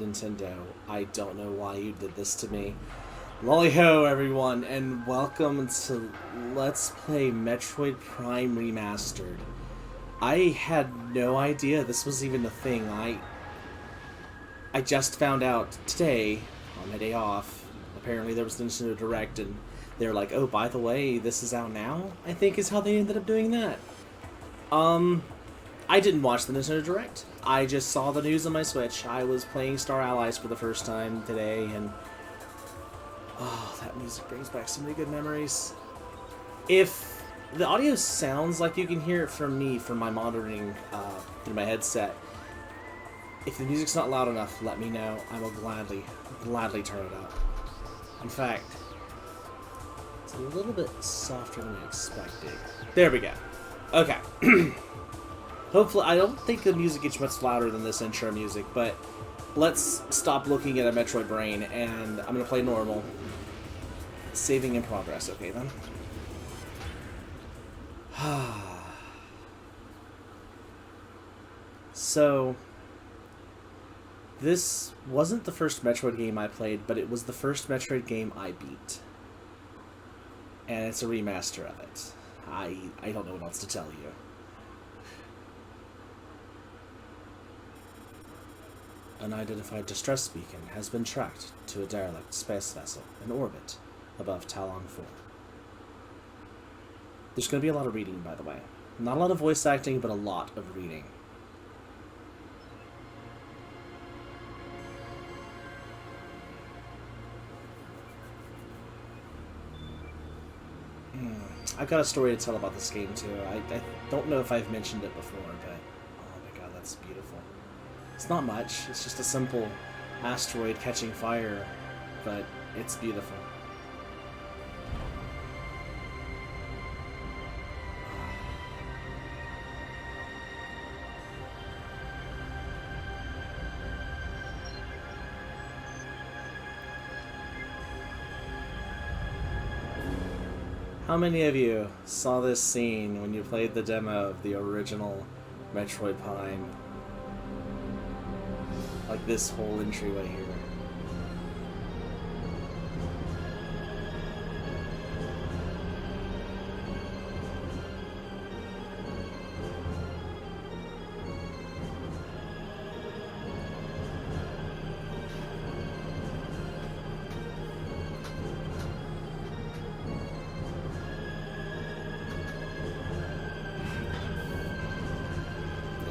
Nintendo, I don't know why you did this to me. Lolly-ho, everyone, and welcome to Let's Play Metroid Prime Remastered. I had no idea this was even a thing. I just found out today, on my day off, apparently there was a Nintendo Direct, and they're like, oh, by the way, this is out now? I think is how they ended up doing that. I didn't watch the Nintendo Direct. I just saw the news on my Switch. I was playing Star Allies for the first time today, and oh, that music brings back so many good memories. If the audio sounds like you can hear it from me, from my monitoring through my headset, if the music's not loud enough, let me know. I will gladly turn it up. In fact, it's a little bit softer than I expected. There we go. Okay. Hopefully, I don't think the music gets much louder than this intro music, but let's stop looking at a Metroid brain, and I'm going to play normal. Saving in progress, okay then? So, this wasn't the first Metroid game I played, but it was the first Metroid game I beat. And it's a remaster of it. I don't know what else to tell you. Unidentified distress beacon has been tracked to a derelict space vessel in orbit above Talon 4. There's going to be a lot of reading, by the way. Not a lot of voice acting, but a lot of reading. I've got a story to tell about this game, too. I don't know if I've mentioned it before, but oh my god, that's beautiful. It's not much. It's just a simple asteroid catching fire, but it's beautiful. How many of you saw this scene when you played the demo of the original Metroid Prime? Like this whole entryway here.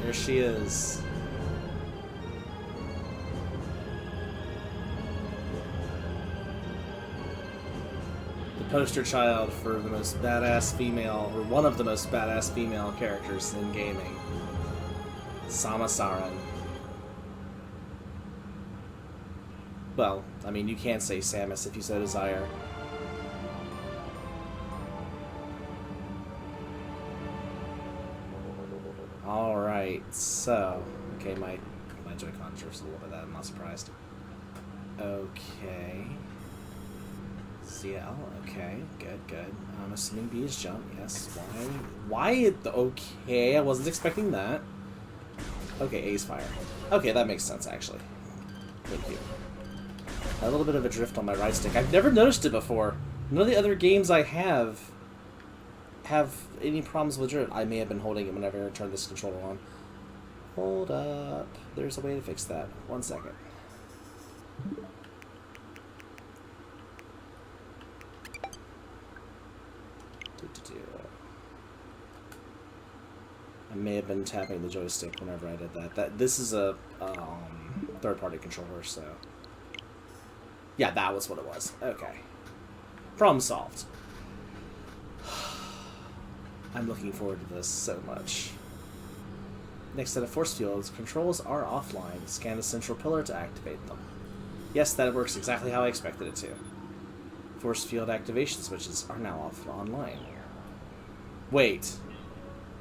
There she is. Poster child for the most badass female, or one of the most badass female characters in gaming. Samus-Aran. Well, I mean, you can say Samus if you so desire. Alright, so... Okay, my Joy-Con drifts a little bit, I'm not surprised. Okay... CL, okay, good. I'm assuming B is jump, yes. Why? Okay, I wasn't expecting that. Okay, A is fire. Okay, that makes sense, actually. Thank you. A little bit of a drift on my right stick. I've never noticed it before. None of the other games I have any problems with drift. I may have been holding it whenever I turned this controller on. Hold up. There's a way to fix that. 1 second. I may have been tapping the joystick whenever I did that. This is a third-party controller, so... Yeah, that was what it was. Okay. Problem solved. I'm looking forward to this so much. Next set of force fields, controls are offline. Scan the central pillar to activate them. Yes, that works exactly how I expected it to. Force field activation switches are now online. Wait.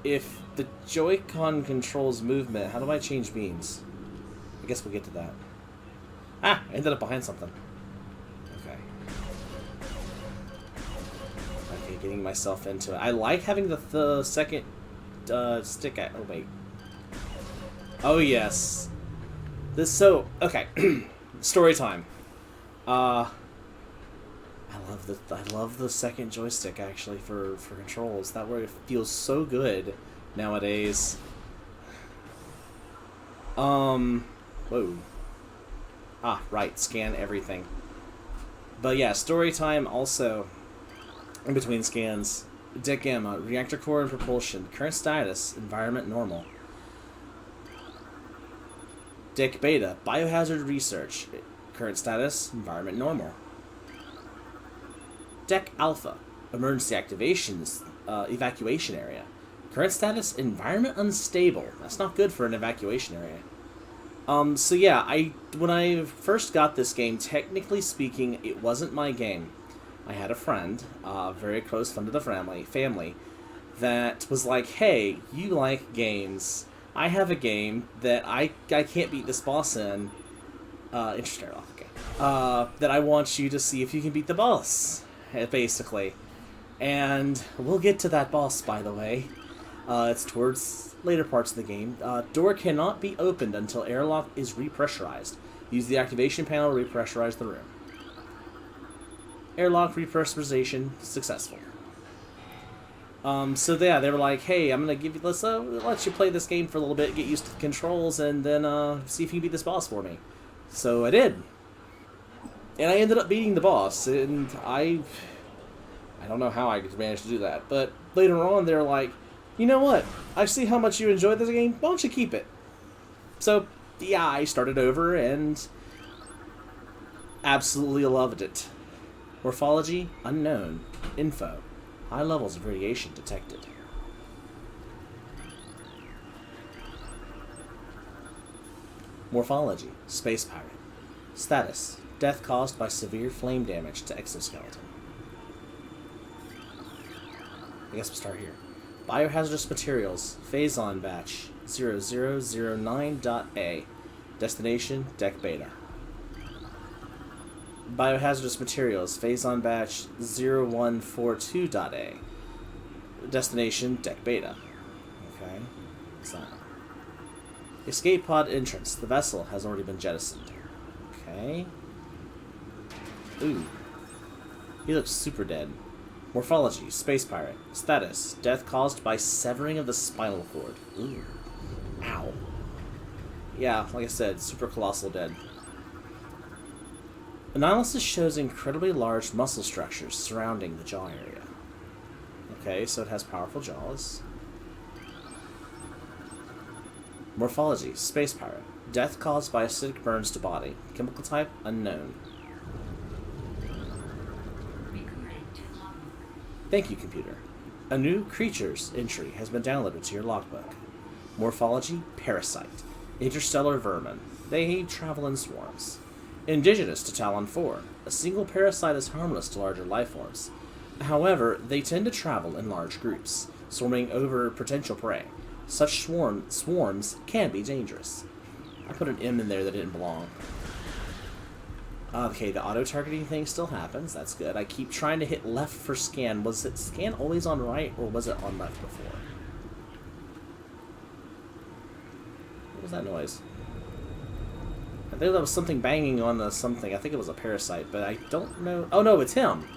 If the Joy-Con controls movement, how do I change beams? I guess we'll get to that. Ah! I ended up behind something. Okay. Okay, getting myself into it. I like having the second stick at... Oh, wait. Oh, yes. Okay. Story time. I love the second joystick actually for controls. That way it feels so good nowadays. Whoa. Ah, right, scan everything. But yeah, story time also in between scans. Deck Gamma, reactor core and propulsion. Current status, environment normal. Deck Beta, biohazard research. Current status, environment normal. Deck Alpha, emergency activations, evacuation area. Current status, environment unstable. That's not good for an evacuation area. So yeah, when I first got this game, technically speaking, it wasn't my game. I had a friend, a very close friend of the family, that was like, hey, you like games. I have a game that I can't beat this boss in. Interstellar, okay. That I want you to see if you can beat the boss, basically. And we'll get to that boss, by the way. It's towards later parts of the game. Door cannot be opened until airlock is repressurized. Use the activation panel to repressurize the room. Airlock repressurization successful. So yeah, they were like, hey, I'm gonna give you let's let you play this game for a little bit, get used to the controls, and then see if you can beat this boss for me. So I did. And I ended up beating the boss, and I don't know how I managed to do that, but later on they're like, you know what? I see how much you enjoyed this game. Why don't you keep it? So, yeah, I started over and absolutely loved it. Morphology, unknown. Info, high levels of radiation detected. Morphology, space pirate. Status, death caused by severe flame damage to exoskeleton. I guess we'll start here. Biohazardous materials, Phazon batch 0009.A. Destination, Deck Beta. Biohazardous materials, Phazon batch 0142.A. Destination, Deck Beta. Okay. What's that? Escape pod entrance. The vessel has already been jettisoned. Okay. Ooh. He looks super dead. Morphology, space pirate. Status, death caused by severing of the spinal cord. Ooh. Ow. Yeah, like I said, super colossal dead. Analysis shows incredibly large muscle structures surrounding the jaw area. Okay, so it has powerful jaws. Morphology, space pirate. Death caused by acidic burns to body. Chemical type, unknown. Thank you, computer. A new creatures entry has been downloaded to your logbook. Morphology, parasite. Interstellar vermin. They travel in swarms. Indigenous to Talon 4. A single parasite is harmless to larger life forms. However, they tend to travel in large groups, swarming over potential prey. Such swarms can be dangerous. I put an M in there that didn't belong. Okay, the auto-targeting thing still happens. That's good. I keep trying to hit left for scan. Was it scan always on right, or was it on left before? What was that noise? I think that was something banging on the something. I think it was a parasite, but I don't know. Oh no, it's him!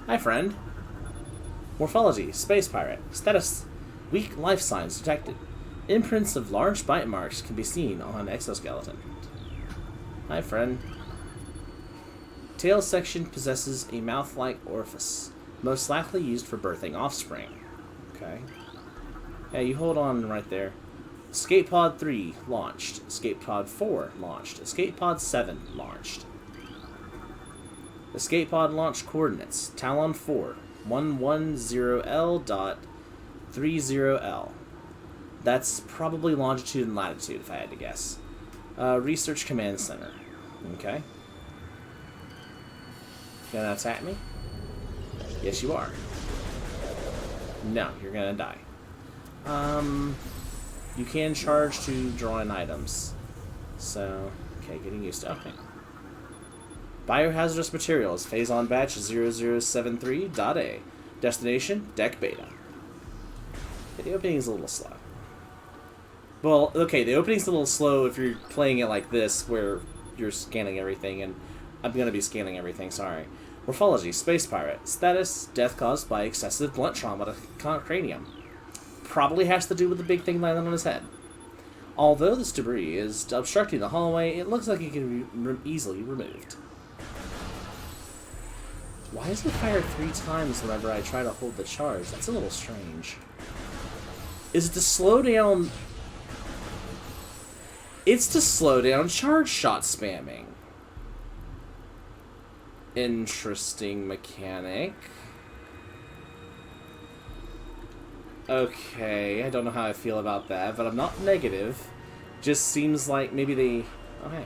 Hi, friend. Morphology, space pirate. Status, weak life signs detected. Imprints of large bite marks can be seen on exoskeleton. Hi, friend. Tail section possesses a mouth-like orifice, most likely used for birthing offspring. Okay. Yeah, you hold on right there. Escape Pod 3 launched. Escape Pod 4 launched. Escape Pod 7 launched. Escape Pod launch coordinates. Talon 4, 110L.30L. That's probably longitude and latitude, if I had to guess. Research Command Center. Okay. Gonna attack me? Yes, you are. No, you're gonna die. You can charge to draw in items. So, okay, getting used to okay. Biohazardous materials, Phazon batch 0073.A. Destination, Deck Beta. Video being is a little slow. Well, okay, the opening's a little slow if you're playing it like this, where you're scanning everything, and I'm gonna be scanning everything, sorry. Morphology, space pirate. Status, death caused by excessive blunt trauma to cranium. Probably has to do with the big thing landing on his head. Although this debris is obstructing the hallway, it looks like it can be easily removed. Why does it fire 3 times whenever I try to hold the charge? That's a little strange. Is it to slow down... It's to slow down charge shot spamming. Interesting mechanic. Okay, I don't know how I feel about that, but I'm not negative. Just seems like maybe they... Okay.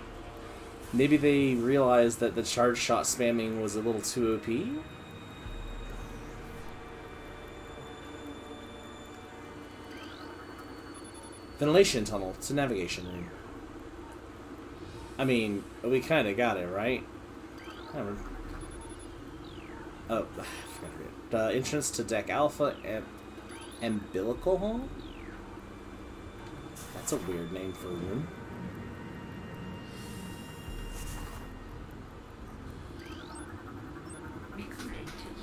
Maybe they realized that the charge shot spamming was a little too OP? Ventilation tunnel to navigation room. I mean, we kind of got it, right? Oh, I forgot. The entrance to Deck Alpha and Umbilical Hall? That's a weird name for a room.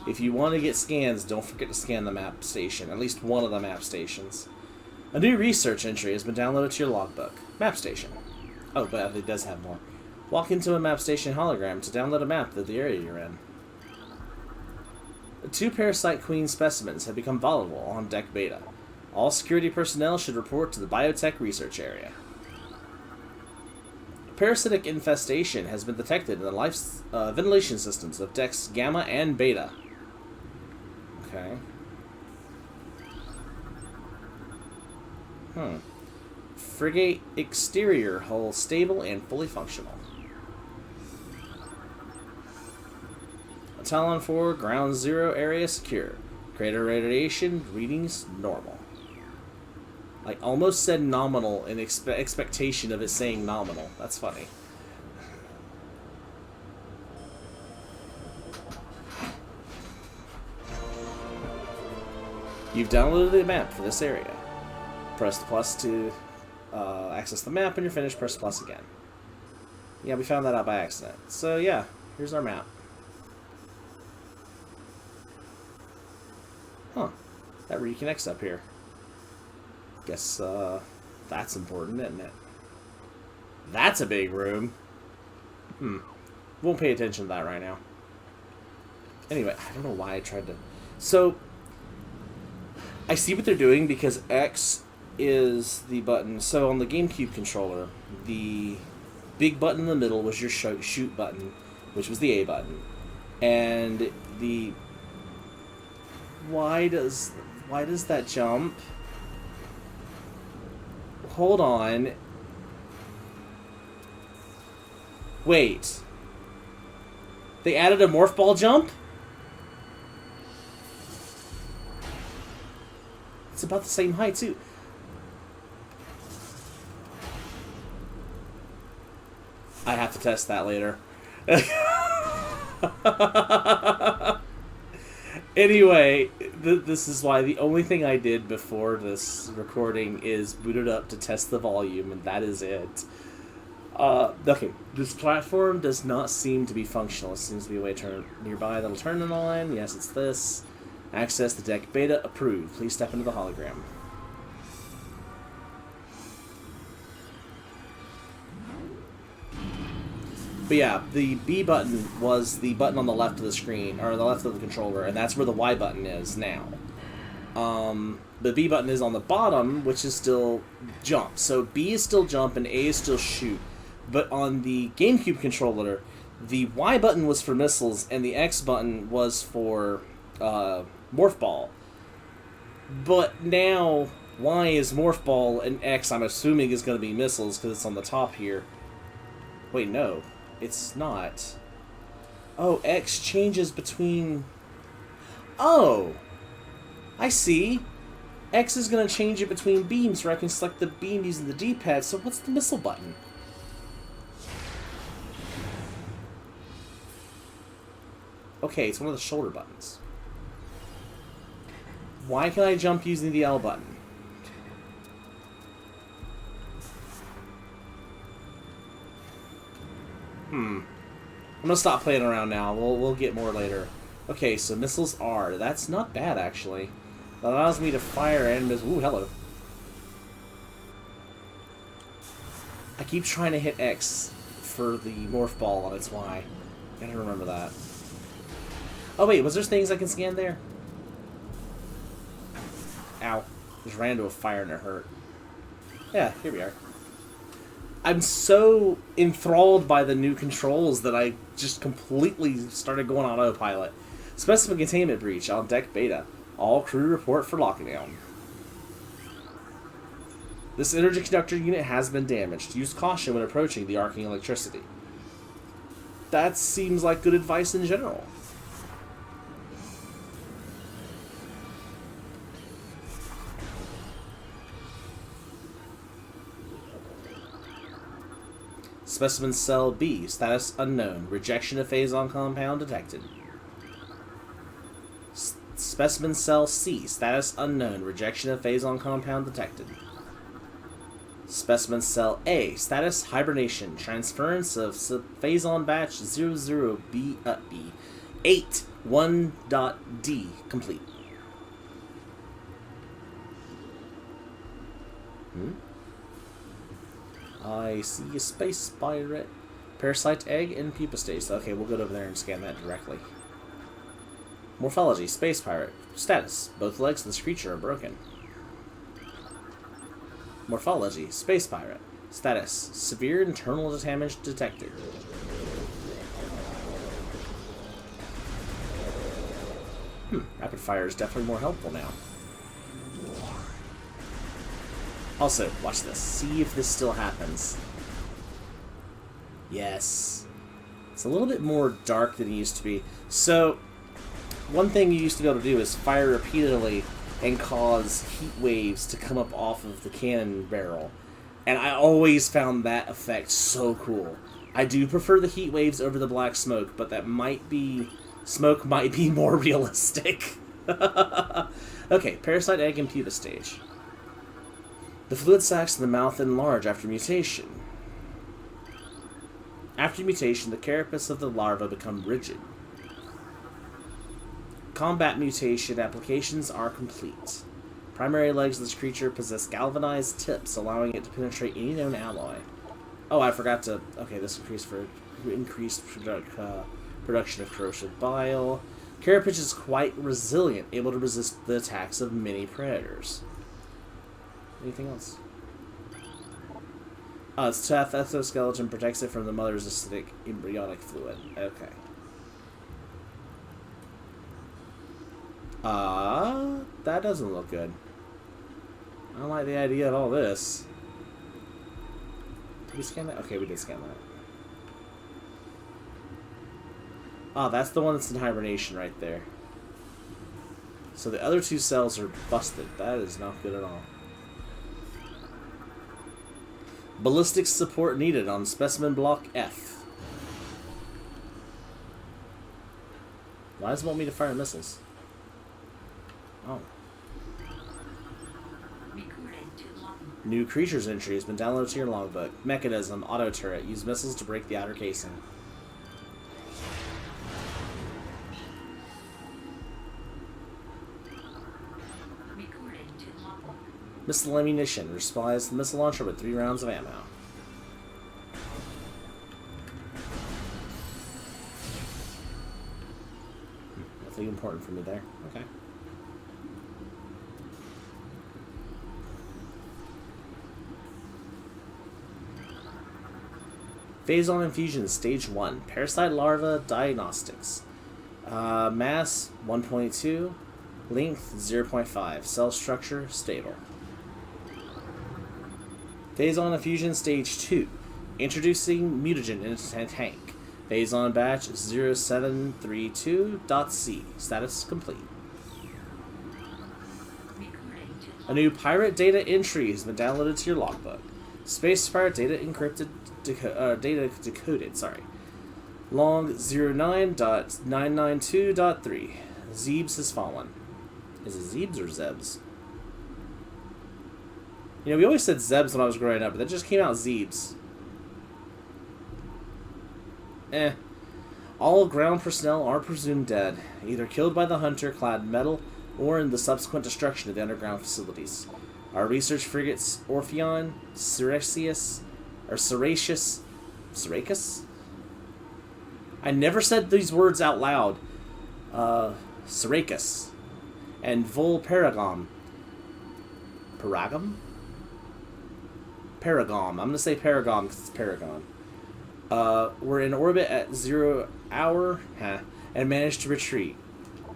If you want to get scans, don't forget to scan the map station. At least one of the map stations. A new research entry has been downloaded to your logbook. Map station. Oh, but it does have more. Walk into a map station hologram to download a map of the area you're in. The 2 Parasite Queen specimens have become volatile on Deck Beta. All security personnel should report to the biotech research area. A parasitic infestation has been detected in the ventilation systems of Decks Gamma and Beta. Okay. Frigate exterior hull stable and fully functional. Talon 4 ground 0 area secure. Crater radiation readings normal. I almost said nominal in expectation of it saying nominal. That's funny. You've downloaded the map for this area. Press the plus to access the map, and you're finished. Press plus again. Yeah, we found that out by accident. So yeah, here's our map. Huh. That reconnects up here. Guess that's important, isn't it? That's a big room. Won't pay attention to that right now. Anyway, I don't know why I tried to... So, I see what they're doing because X is the button. So on the GameCube controller, the big button in the middle was your shoot button, which was the A button. And the... Why does that jump? Hold on. Wait. They added a morph ball jump? It's about the same height, too. I have to test that later. Anyway, this is why the only thing I did before this recording is boot it up to test the volume, and that is it. Okay, this platform does not seem to be functional. It seems to be a way to turn nearby that'll turn it on. Yes, it's this. Access the deck beta. Approved. Please step into the hologram. But yeah, the B button was the button on the left of the screen, or the left of the controller, and that's where the Y button is now. The B button is on the bottom, which is still jump. So B is still jump and A is still shoot. But on the GameCube controller, the Y button was for missiles and the X button was for Morph Ball. But now Y is Morph Ball and X, I'm assuming, is going to be missiles because it's on the top here. Wait, no. It's not. Oh, X changes between... Oh! I see. X is going to change it between beams where I can select the beam using the D-pad, so what's the missile button? Okay, it's one of the shoulder buttons. Why can I jump using the L button? I'm gonna stop playing around now. We'll get more later. Okay, so missiles are. That's not bad, actually. That allows me to fire and miss. Ooh, hello. I keep trying to hit X for the morph ball on its Y. Gotta remember that. Oh wait, was there things I can scan there? Ow. Just ran into a fire and it hurt. Yeah, here we are. I'm so enthralled by the new controls that I just completely started going on autopilot. Specimen containment breach on deck beta. All crew report for lockdown. This energy conductor unit has been damaged. Use caution when approaching the arcing electricity. That seems like good advice in general. Specimen Cell B, status unknown. Rejection of phazon compound detected. Specimen Cell C, status unknown. Rejection of phazon compound detected. Specimen Cell A, status hibernation. Transference of phazon batch 00B 8 1.D complete. I see a space pirate. Parasite egg and pupastase. Okay, we'll go over there and scan that directly. Morphology, space pirate. Status, both legs of this creature are broken. Morphology, space pirate. Status, severe internal damage detected. Rapid fire is definitely more helpful now. Also, watch this. See if this still happens. Yes. It's a little bit more dark than it used to be. So, one thing you used to be able to do is fire repeatedly and cause heat waves to come up off of the cannon barrel. And I always found that effect so cool. I do prefer the heat waves over the black smoke, but that might be... smoke might be more realistic. Okay, parasite egg and pupa stage. The fluid sacs in the mouth enlarge after mutation. After mutation, the carapace of the larva become rigid. Combat mutation applications are complete. Primary legs of this creature possess galvanized tips, allowing it to penetrate any known alloy. Oh, I forgot to... Okay, this increased production of corrosive bile. Carapace is quite resilient, able to resist the attacks of many predators. Anything else? Oh, its tough exoskeleton protects it from the mother's acidic embryonic fluid. Okay. That doesn't look good. I don't like the idea of all this. Did we scan that? Okay, we did scan that. Oh, that's the one that's in hibernation right there. So the other two cells are busted. That is not good at all. Ballistics support needed on specimen block F. Why does it want me to fire missiles? Oh. New creatures entry has been downloaded to your logbook. Mechanism, auto turret. Use missiles to break the outer casing. Missile ammunition. Supplies the missile launcher with 3 rounds of ammo. Nothing important for me there. Okay. Phazon infusion, stage 1. Parasite larva diagnostics. Mass 1.2. Length 0.5. Cell structure stable. Phazon infusion, stage 2. Introducing mutagen into tank. Phazon batch 0732.C. Status complete. A new pirate data entry has been downloaded to your logbook. Space pirate data encrypted, data decoded, sorry. Log 09.992.3. Zebes has fallen. Is it Zebes or Zebs? You know, we always said Zebs when I was growing up, but that just came out Zebes. Eh. All ground personnel are presumed dead, either killed by the hunter clad metal or in the subsequent destruction of the underground facilities. Our research frigates Orpheon, Syracuse, or Syracus? I never said these words out loud. Syracus. And Vol Paragom. Paragom? Paragom. I'm going to say Paragom because it's Paragon. We're in orbit at 0 hour and managed to retreat.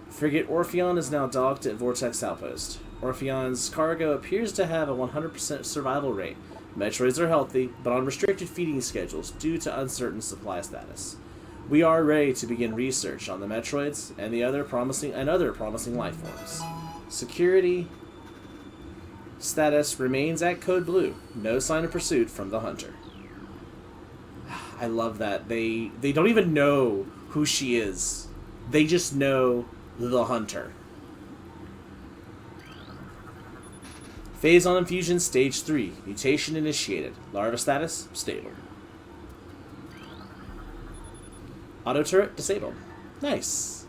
Frigate Orpheon is now docked at Vortex Outpost. Orpheon's cargo appears to have a 100% survival rate. Metroids are healthy, but on restricted feeding schedules due to uncertain supply status. We are ready to begin research on the Metroids and other promising life forms. Security status remains at Code Blue. No sign of pursuit from the hunter. I love that. They don't even know who she is. They just know the hunter. Phase-on infusion stage 3. Mutation initiated. Larva status stable. Auto turret disabled. Nice.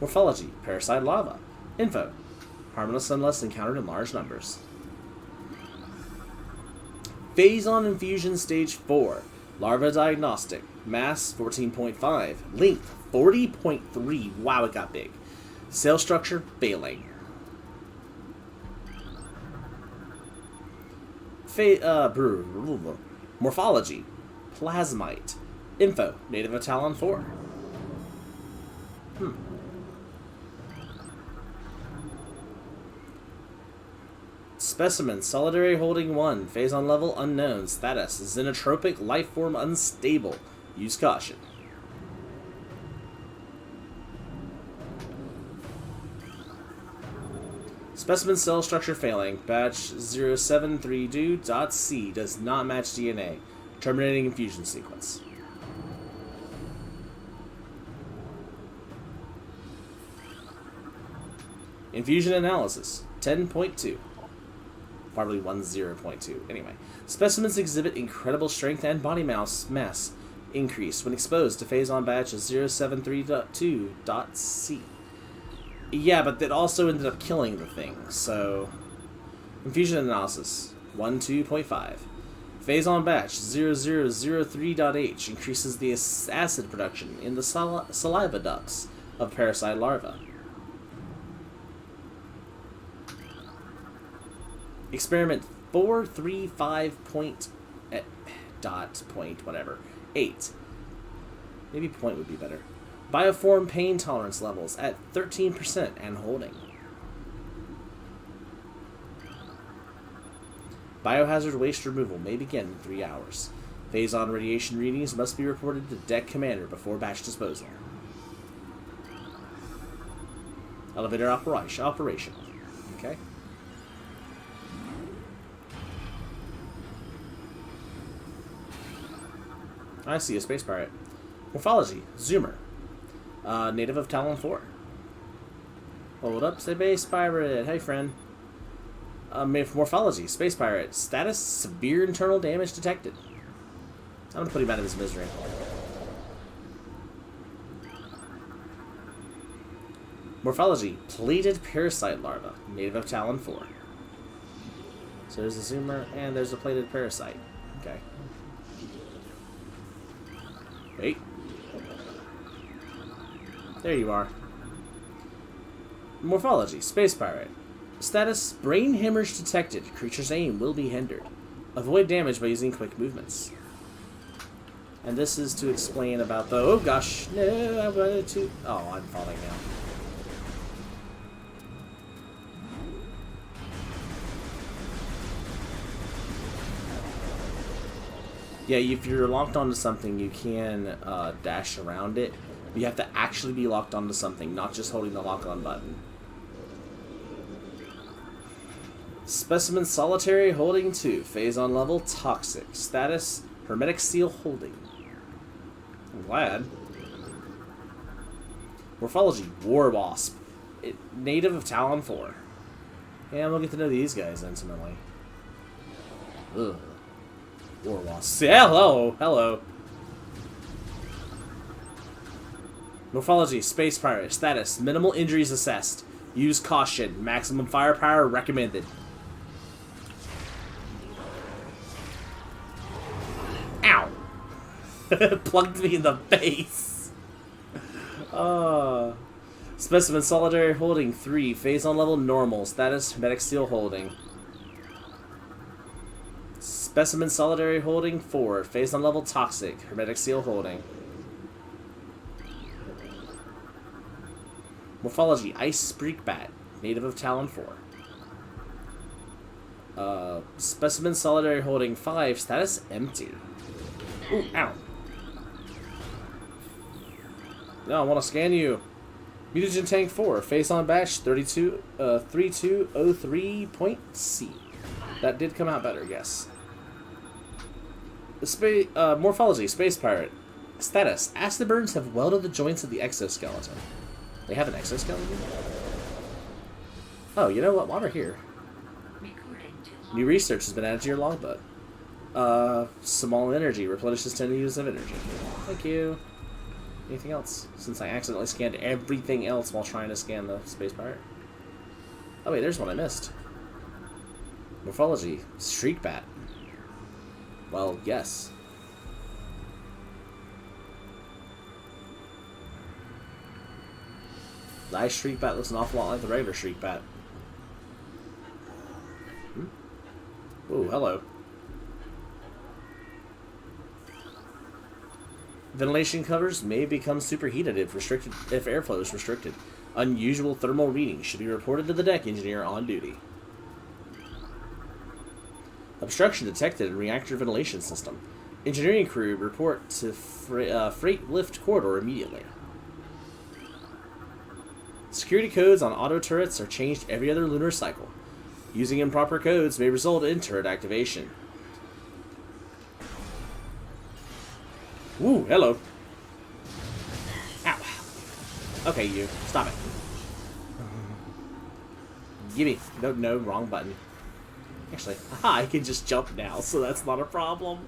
Morphology. Parasite larva. Info. Harmless unless encountered in large numbers. Phase-on infusion stage 4. Larva diagnostic. Mass 14.5. Length 40.3. Wow, it got big. Cell structure failing. Morphology. Plasmite. Info. Native of Talon 4. Specimen. Solidary holding 1. Phase on level unknown. Status. Xenotropic lifeform unstable. Use caution. Specimen cell structure failing. Batch 073do.c does not match DNA. Terminating infusion sequence. Infusion analysis 10.2. Probably 10.2. Anyway. Specimens exhibit incredible strength and body mass increase when exposed to phase-on batch 073.2.c. Yeah, but that also ended up killing the thing, so... Infusion analysis 12.5. Phase-on batch 0003.h increases the acid production in the saliva ducts of parasite larvae. Experiment 8. Maybe point would be better. Bioform pain tolerance levels at 13% and holding. Biohazard waste removal may begin in 3 hours. Phase-on radiation readings must be reported to deck commander before batch disposal. Elevator operation. Okay. I see a space pirate. Morphology. Zoomer. Native of Talon 4. Hold up, space pirate. Hey, friend. Morphology. Space pirate. Status. Severe internal damage detected. I'm going to put him out of his misery. Morphology. Plated parasite larva. Native of Talon 4. So there's a zoomer and there's a plated parasite. Okay. Wait. There you are. Morphology. Space pirate. Status. Brain hemorrhage detected. Creature's aim will be hindered. Avoid damage by using quick movements. And this is to explain about the... Oh gosh. No, I'm going to... Oh, I'm falling now. Yeah, if you're locked onto something, you can dash around it. You have to actually be locked onto something, not just holding the lock-on button. Specimen solitary holding 2. Phase on level toxic. Status hermetic seal holding. I'm glad. Morphology war wasp. Native of Talon 4. Yeah, we'll get to know these guys intimately. Ugh. War wasps. Yeah, hello, hello. Morphology, space pirate, status, minimal injuries assessed. Use caution, maximum firepower recommended. Ow! Plugged me in the face. Specimen solitary holding 3, phase on level normal, status hermetic seal holding. Specimen solitary holding 4, phase on level toxic, hermetic seal holding. Morphology, ice streak bat, native of Talon 4. Specimen solitary holding 5, status empty. Ooh, ow. No, I want to scan you. Mutagen tank 4, face on bash 3203.C. That did come out better, yes. Morphology, space pirate. Status, acid burns have welded the joints of the exoskeleton. They have an exoskeleton? Oh, you know what? While we're here. New research has been added to your logbook. Small energy replenishes 10 units of energy. Thank you. Anything else? Since I accidentally scanned everything else while trying to scan the space pirate. Oh wait, there's one I missed. Morphology, streak bat. Well, yes. The ice streak bat looks an awful lot like the regular streak bat. Ooh, hello. Ventilation covers may become superheated if airflow is restricted. Unusual thermal readings should be reported to the deck engineer on duty. Obstruction detected in reactor ventilation system. Engineering crew report to freight lift corridor immediately. Security codes on auto turrets are changed every other lunar cycle. Using improper codes may result in turret activation. Ooh, hello. Ow. Okay, you. Stop it. Gimme. No, wrong button. Actually, aha, I can just jump now, so that's not a problem.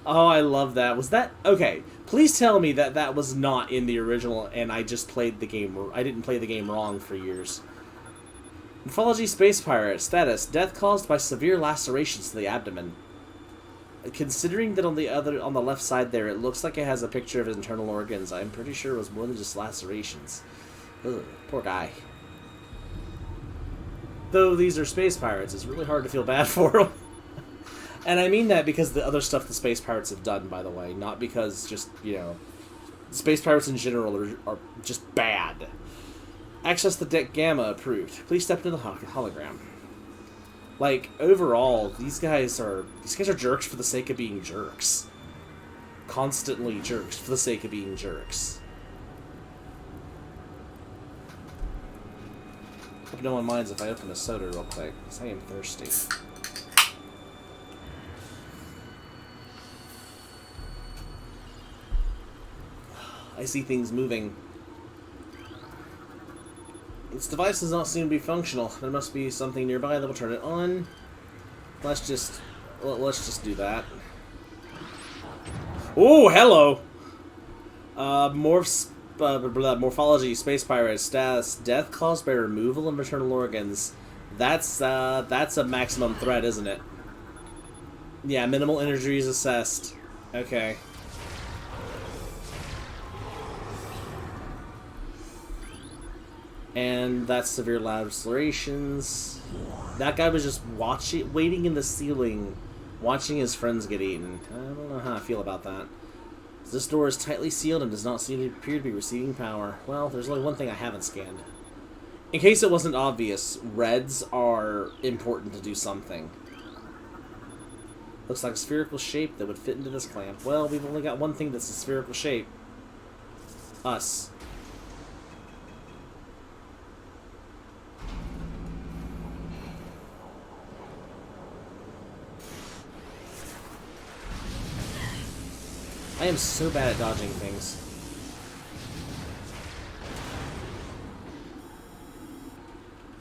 Oh, I love that. Was that... Okay, please tell me that that was not in the original and I just played the game... I didn't play the game wrong for years. Morphology Space Pirate. Status. Death caused by severe lacerations to the abdomen. Considering that on the left side there, it looks like it has a picture of his internal organs, I'm pretty sure it was more than just lacerations. Ugh, poor guy. Though these are space pirates, it's really hard to feel bad for them. And I mean that because the other stuff the space pirates have done, by the way, not because just, you know, space pirates in general are just bad. Access the deck Gamma approved. Please step into the hologram. Like, overall, these guys are jerks for the sake of being jerks. Constantly jerks for the sake of being jerks. Hope no one minds if I open a soda real quick, because I am thirsty. I see things moving. This device does not seem to be functional. There must be something nearby that will turn it on. Let's just do that. Oh, hello. Morphology, space pirate, status, death caused by removal of maternal organs. That's a maximum threat, isn't it? Yeah, minimal injuries assessed. Okay. And that's severe lacerations. That guy was just waiting in the ceiling, watching his friends get eaten. I don't know how I feel about that. This door is tightly sealed and does not appear to be receiving power. Well, there's only one thing I haven't scanned. In case it wasn't obvious, reds are important to do something. Looks like a spherical shape that would fit into this clamp. Well, we've only got one thing that's a spherical shape. Us. I am so bad at dodging things.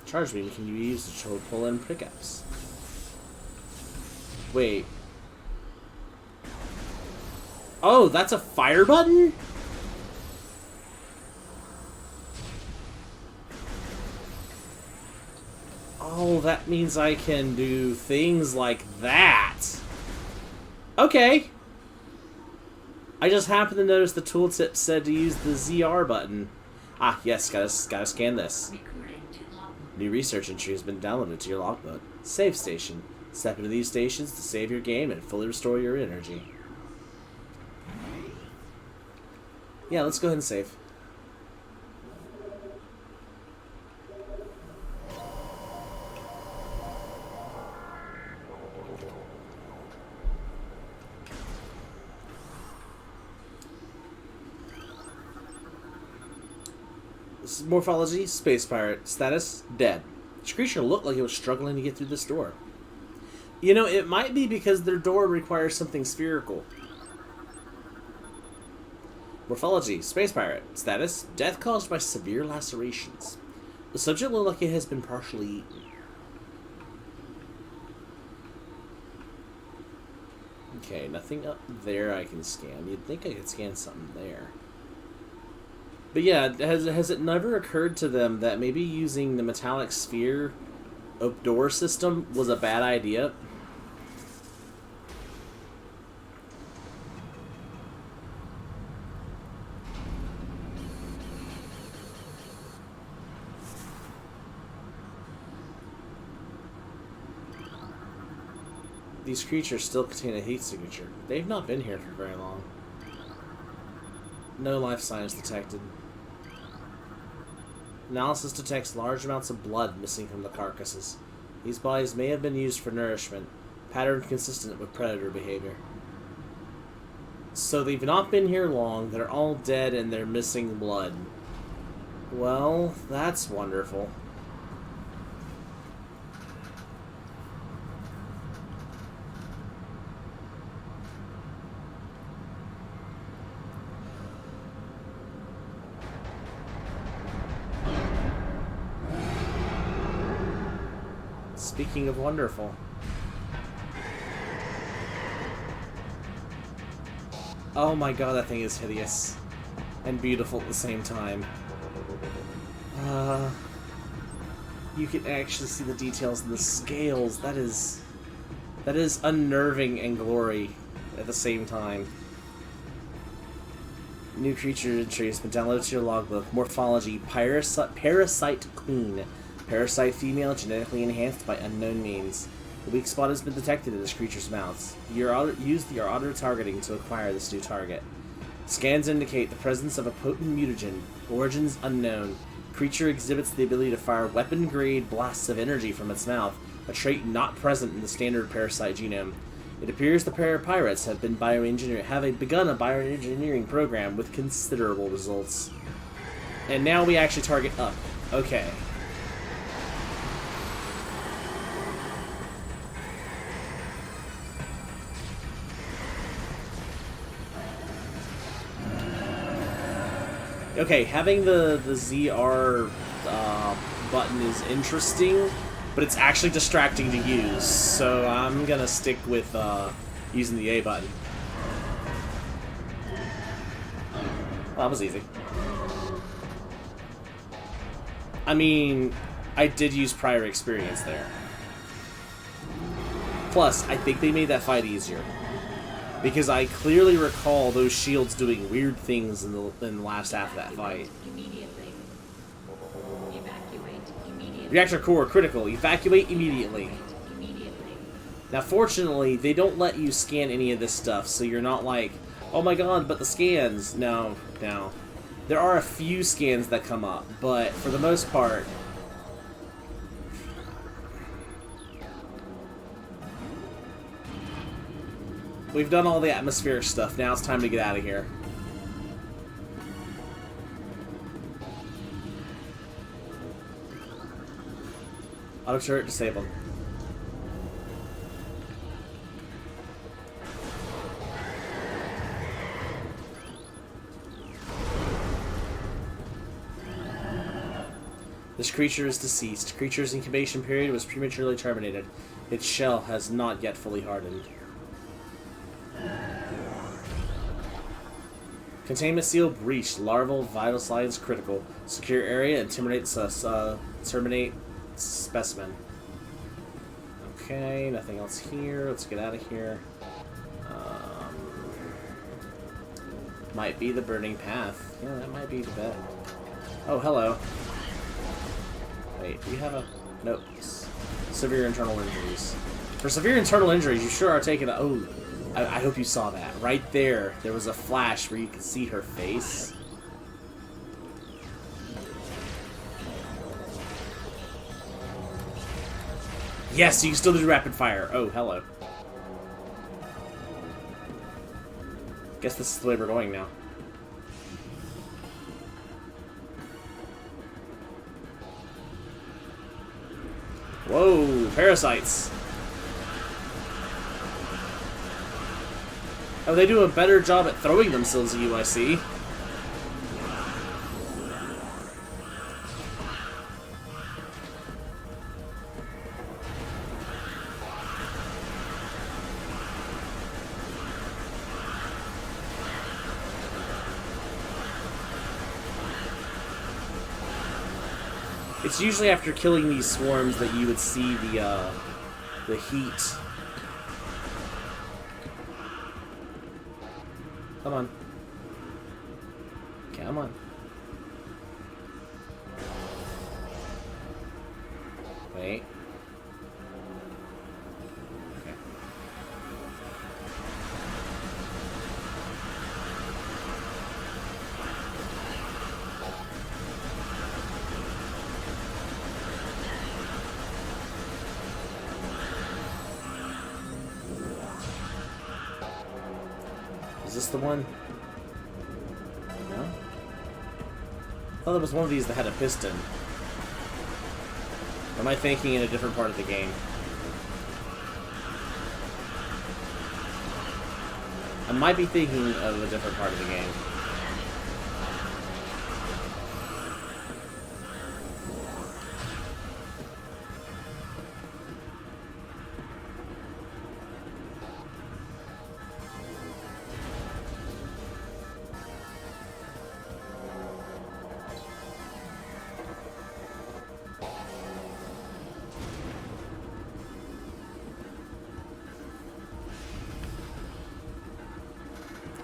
Charge beam can you use to pull in pickups? Wait. Oh, that's a fire button? Oh, that means I can do things like that. Okay. I just happened to notice the tooltip said to use the ZR button. Ah, yes, gotta scan this. New research entry has been downloaded to your logbook. Save station. Step into these stations to save your game and fully restore your energy. Yeah, let's go ahead and save. Morphology, space pirate. Status, dead. This creature looked like it was struggling to get through this door. You know, it might be because their door requires something spherical. Morphology, space pirate. Status, death caused by severe lacerations. The subject looked like it has been partially eaten. Okay, nothing up there I can scan. You'd think I could scan something there. But yeah, has it never occurred to them that maybe using the metallic sphere door system was a bad idea? These creatures still contain a heat signature. They've not been here for very long. No life signs detected. Analysis detects large amounts of blood missing from the carcasses. These bodies may have been used for nourishment, pattern consistent with predator behavior. So they've not been here long, they're all dead, and they're missing blood. Well, that's wonderful. Speaking of wonderful. Oh my god, that thing is hideous. And beautiful at the same time. You can actually see the details in the scales. That is unnerving and glory at the same time. New creature entry has been downloaded to your logbook. Morphology, parasite queen. Parasite female, genetically enhanced by unknown means. The weak spot has been detected in this creature's mouth. Use your auto-targeting to acquire this new target. Scans indicate the presence of a potent mutagen. Origins unknown. Creature exhibits the ability to fire weapon-grade blasts of energy from its mouth, a trait not present in the standard parasite genome. It appears the parapirates have begun a bioengineering program with considerable results. And now we actually target up. Okay. Okay, having the ZR button is interesting, but it's actually distracting to use, so I'm gonna stick with using the A button. Well, that was easy. I mean, I did use prior experience there. Plus, I think they made that fight easier. Because I clearly recall those shields doing weird things in the last half of that fight. Reactor core critical. Evacuate immediately. Now, fortunately, they don't let you scan any of this stuff, so you're not like, oh my god, but the scans. No. There are a few scans that come up, but for the most part, we've done all the atmospheric stuff. Now it's time to get out of here. Auto turret disabled. This creature is deceased. Creature's incubation period was prematurely terminated. Its shell has not yet fully hardened. Containment seal breached. Larval vital signs critical. Secure area. Terminate specimen. Okay, nothing else here. Let's get out of here. Might be the burning path. Yeah, that might be the bet. Oh, hello. Wait, do you have a... Nope. Severe internal injuries. For severe internal injuries, you sure are taking a... Oh, I hope you saw that. Right there, there was a flash where you could see her face. Yes, you can still do rapid fire. Oh, hello. Guess this is the way we're going now. Whoa, parasites. Oh, they do a better job at throwing themselves at you, I see. It's usually after killing these swarms that you would see the heat. Come on. Come on. Wait. Okay. Is this the one? No? I thought there was one of these that had a piston. Or am I thinking in a different part of the game? I might be thinking of a different part of the game.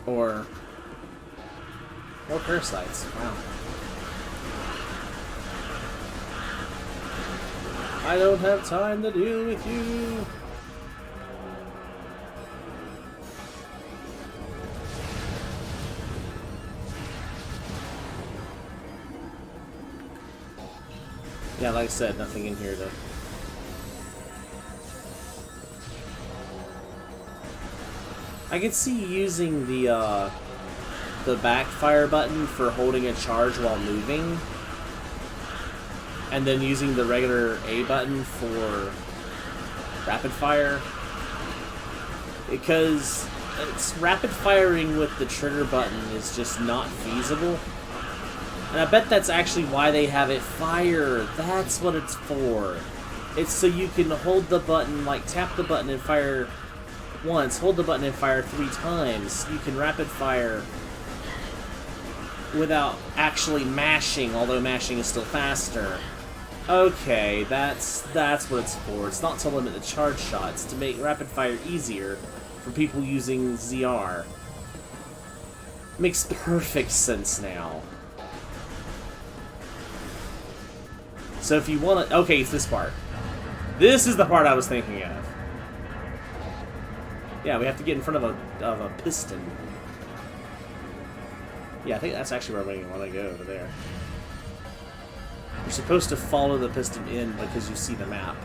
Or parasites. Wow. I don't have time to deal with you. Yeah, like I said, nothing in here to... I can see using the backfire button for holding a charge while moving, and then using the regular A button for rapid fire, because it's rapid firing with the trigger button is just not feasible. And I bet that's actually why they have it fire. That's what it's for. It's so you can hold the button, like tap the button and fire once, hold the button and fire 3 times. You can rapid fire without actually mashing, although mashing is still faster. Okay, that's what it's for. It's not to limit the charge shots, to make rapid fire easier for people using ZR. Makes perfect sense now. So if you want to... Okay, it's this part. This is the part I was thinking of. Yeah, we have to get in front of a piston. Yeah, I think that's actually where we want to go, over there. You're supposed to follow the piston in because you see the map.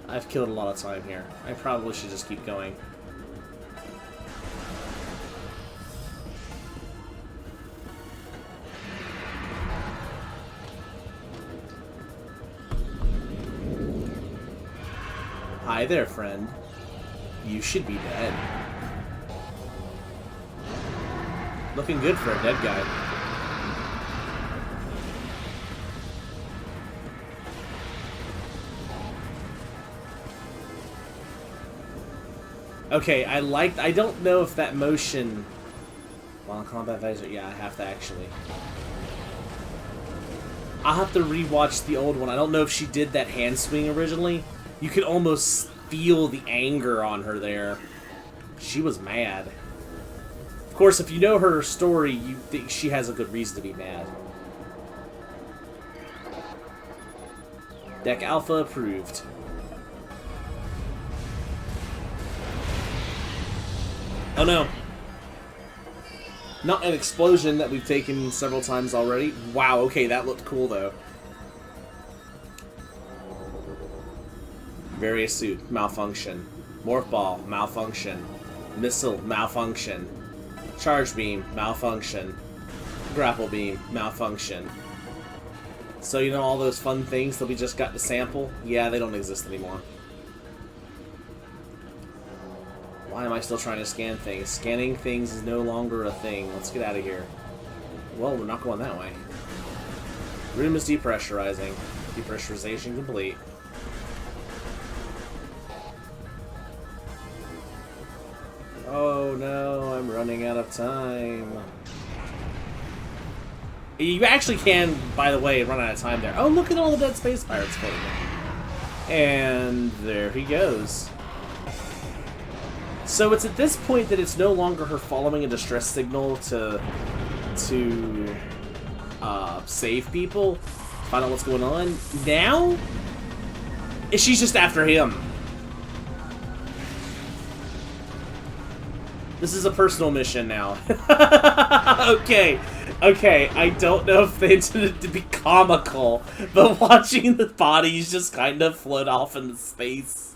I've killed a lot of time here. I probably should just keep going. Hi there, friend. You should be dead. Looking good for a dead guy. Okay, I don't know if that motion... While in combat visor, yeah, I have to actually. I'll have to rewatch the old one. I don't know if she did that hand swing originally. You could almost feel the anger on her there. She was mad. Of course, if you know her story, you think she has a good reason to be mad. Deck Alpha approved. Oh no. Not an explosion that we've taken several times already. Wow, okay, that looked cool though. Various suit, malfunction. Morph ball, malfunction. Missile, malfunction. Charge beam, malfunction. Grapple beam, malfunction. So you know all those fun things that we just got to sample? Yeah, they don't exist anymore. Why am I still trying to scan things? Scanning things is no longer a thing. Let's get out of here. Well, we're not going that way. Room is depressurizing. Depressurization complete. Oh no, I'm running out of time. You actually can, by the way, run out of time there. Oh, look at all the dead space pirates floating in. And there he goes. So it's at this point that it's no longer her following a distress signal to save people, find out what's going on. Now, she's just after him. This is a personal mission now. Okay. Okay, I don't know if they intended to be comical, but watching the bodies just kind of float off into space.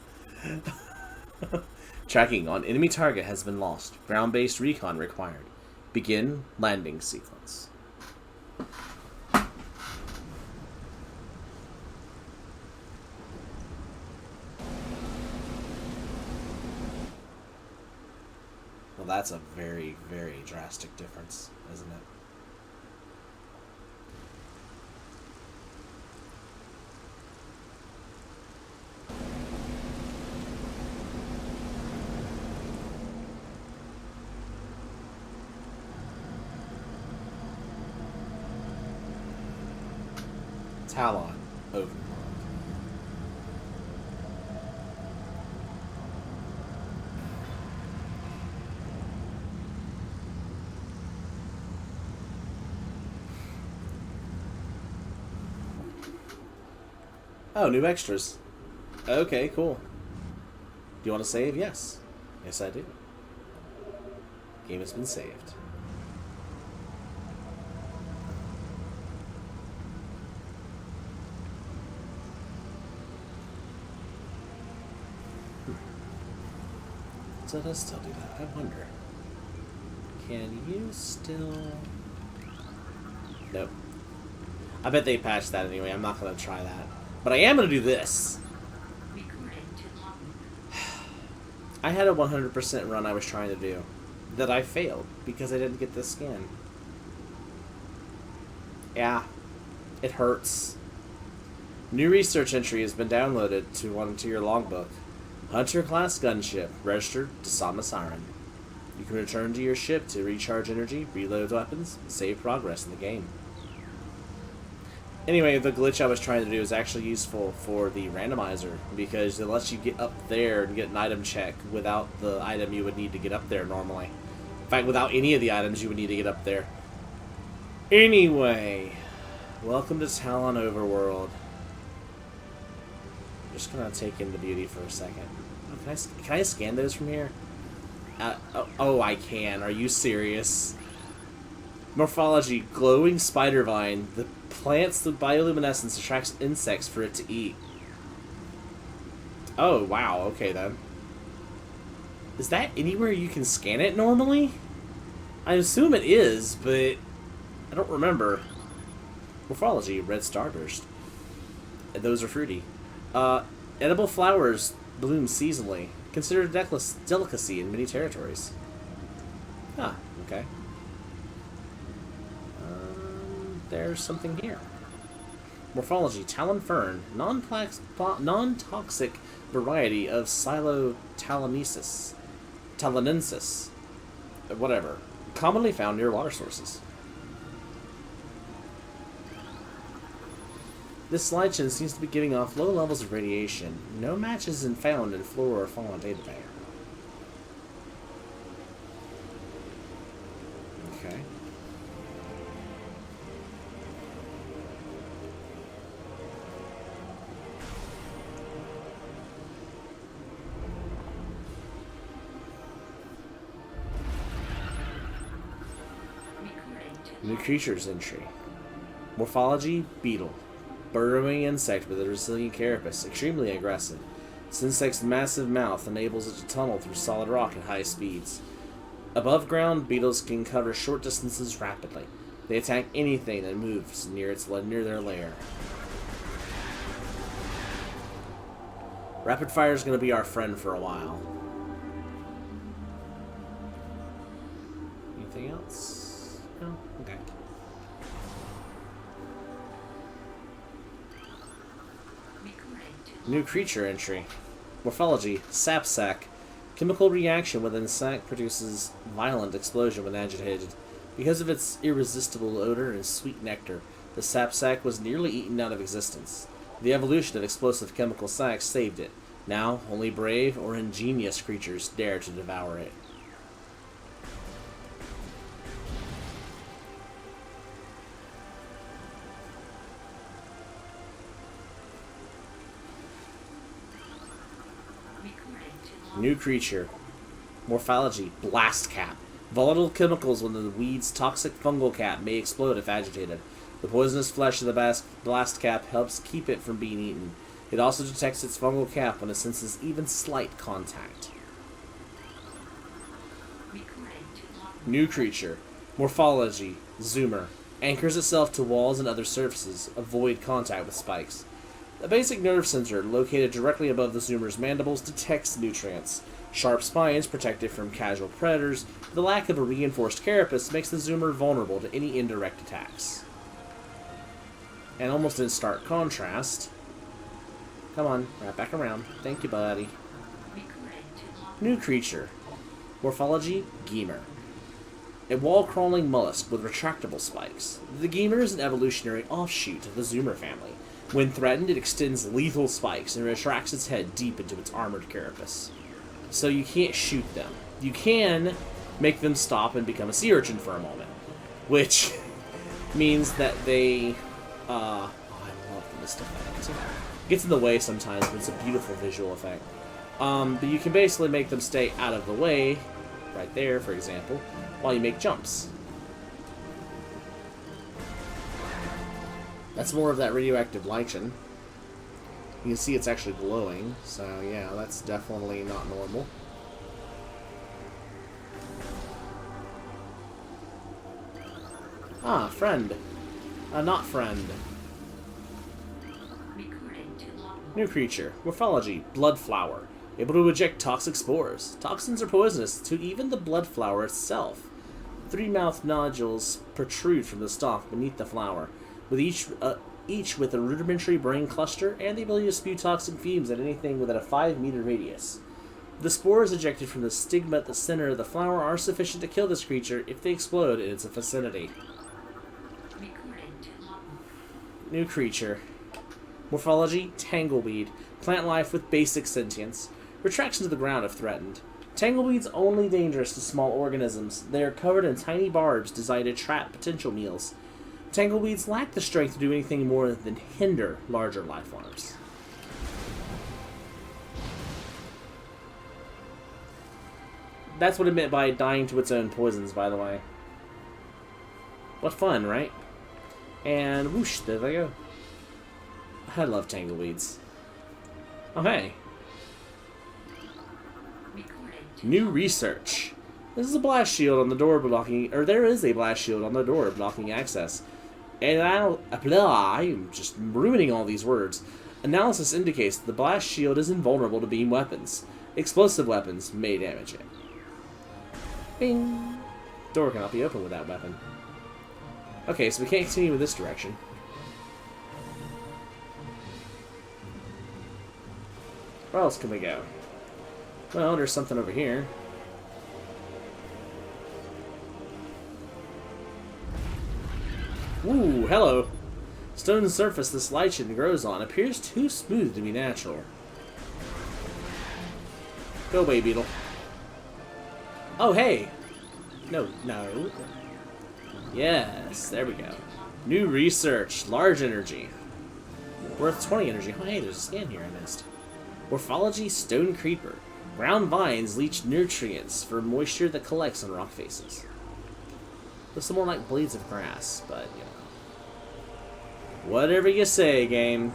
Tracking on enemy target has been lost. Ground-based recon required. Begin landing sequence. Well, that's a very, very drastic difference, isn't it? Talon overworld. Oh, new extras. Okay, cool. Do you want to save? Yes. Yes, I do. Game has been saved. So it does still do that. I wonder. Can you still... Nope. I bet they patched that anyway. I'm not going to try that. But I am going to do this. I had a 100% run I was trying to do that I failed because I didn't get this skin. Yeah. It hurts. New research entry has been downloaded to your logbook. Hunter class gunship, registered to Sama Siren. You can return to your ship to recharge energy, reload weapons, and save progress in the game. Anyway, the glitch I was trying to do is actually useful for the randomizer because it lets you get up there and get an item check without the item you would need to get up there normally. In fact, without any of the items you would need to get up there. Anyway, welcome to Talon Overworld. I'm just gonna take in the beauty for a second. Oh, can I scan those from here? Oh, I can. Are you serious? Morphology, glowing spider vine. The plant's the bioluminescence attracts insects for it to eat. Oh, wow. Okay, then. Is that anywhere you can scan it normally? I assume it is, but I don't remember. Morphology, red starburst. And those are fruity. Edible flowers bloom seasonally. Considered a delicacy in many territories. Ah, okay. There's something here. Morphology, talon fern, non-toxic variety of Silotalanesis. talanensis, whatever, commonly found near water sources. This lichen seems to be giving off low levels of radiation. No match isn't found in flora or fauna database. Okay. New creatures entry. Morphology, beetle. Burrowing insect with a resilient carapace, extremely aggressive. This insect's massive mouth enables it to tunnel through solid rock at high speeds. Above ground, beetles can cover short distances rapidly. They attack anything that moves near their lair. Rapid fire is going to be our friend for a while. Anything else? No? Okay. New creature entry. Morphology, sap sac. Chemical reaction within sac produces violent explosion when agitated. Because of its irresistible odor and sweet nectar, the sap sac was nearly eaten out of existence. The evolution of explosive chemical sacs saved it. Now, only brave or ingenious creatures dare to devour it. New creature. Morphology, blast cap. Volatile chemicals within the weed's toxic fungal cap may explode if agitated. The poisonous flesh of the blast cap helps keep it from being eaten. It also detects its fungal cap when it senses even slight contact. New creature. Morphology, zoomer. Anchors itself to walls and other surfaces. Avoid contact with spikes. A basic nerve sensor located directly above the zoomer's mandibles detects nutrients. Sharp spines protect it from casual predators. The lack of a reinforced carapace makes the zoomer vulnerable to any indirect attacks. And almost in stark contrast... Come on, wrap back around. Thank you, buddy. New creature. Morphology, Gemer. A wall-crawling mollusk with retractable spikes. The Gemer is an evolutionary offshoot of the zoomer family. When threatened, it extends lethal spikes and retracts its head deep into its armored carapace. So you can't shoot them. You can make them stop and become a sea urchin for a moment. Which means that they... oh, I love the mist effect. It gets in the way sometimes, but it's a beautiful visual effect. But you can basically make them stay out of the way, right there, for example, while you make jumps. That's more of that radioactive lichen. You can see it's actually glowing, so yeah, that's definitely not normal. Ah, friend. Not friend. New creature. Morphology. Blood flower. Able to eject toxic spores. Toxins are poisonous to even the blood flower itself. 3 mouth nodules protrude from the stalk beneath the flower, with each with a rudimentary brain cluster and the ability to spew toxic fumes at anything within a 5-meter radius. The spores ejected from the stigma at the center of the flower are sufficient to kill this creature if they explode in its vicinity. New creature. Morphology, tangleweed. Plant life with basic sentience. Retraction to the ground if threatened. Tangleweeds only dangerous to small organisms. They are covered in tiny barbs designed to trap potential meals. Tangleweeds lack the strength to do anything more than hinder larger life forms. That's what it meant by dying to its own poisons, by the way. What fun, right? And whoosh, there they go. I love tangleweeds. Oh, hey. New research. This is a blast shield on the door blocking, or there is a blast shield on the door blocking access. And I'm just ruining all these words. Analysis indicates that the blast shield is invulnerable to beam weapons. Explosive weapons may damage it. Bing! Door cannot be opened with that weapon. Okay, so we can't continue with this direction. Where else can we go? Well, there's something over here. Ooh, hello. Stone surface this lichen grows on appears too smooth to be natural. Go away, beetle. Oh, hey. No. Yes, there we go. New research. Large energy. Worth 20 energy. Oh, hey, there's a scan here I missed. Morphology, stone creeper. Ground vines leach nutrients for moisture that collects on rock faces. Looks more like blades of grass, but, you know. Whatever you say, game.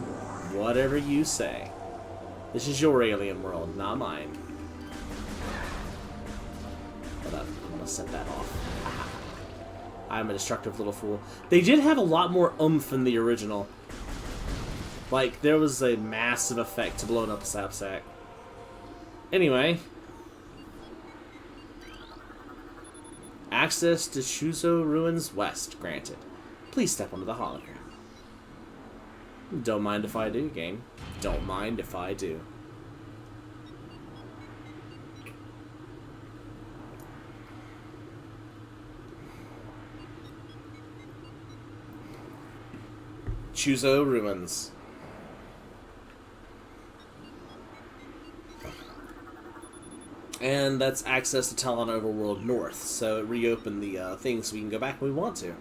Whatever you say. This is your alien world, not mine. Hold up, I'm gonna set that off. I'm a destructive little fool. They did have a lot more oomph in the original. Like, there was a massive effect to blowing up a sapsack. Anyway. Access to Shuzo Ruins West granted. Please step onto the hologram. Don't mind if I do, game. Don't mind if I do. Shuzo Ruins. And that's access to Talon Overworld North, so it reopened the thing so we can go back when we want to.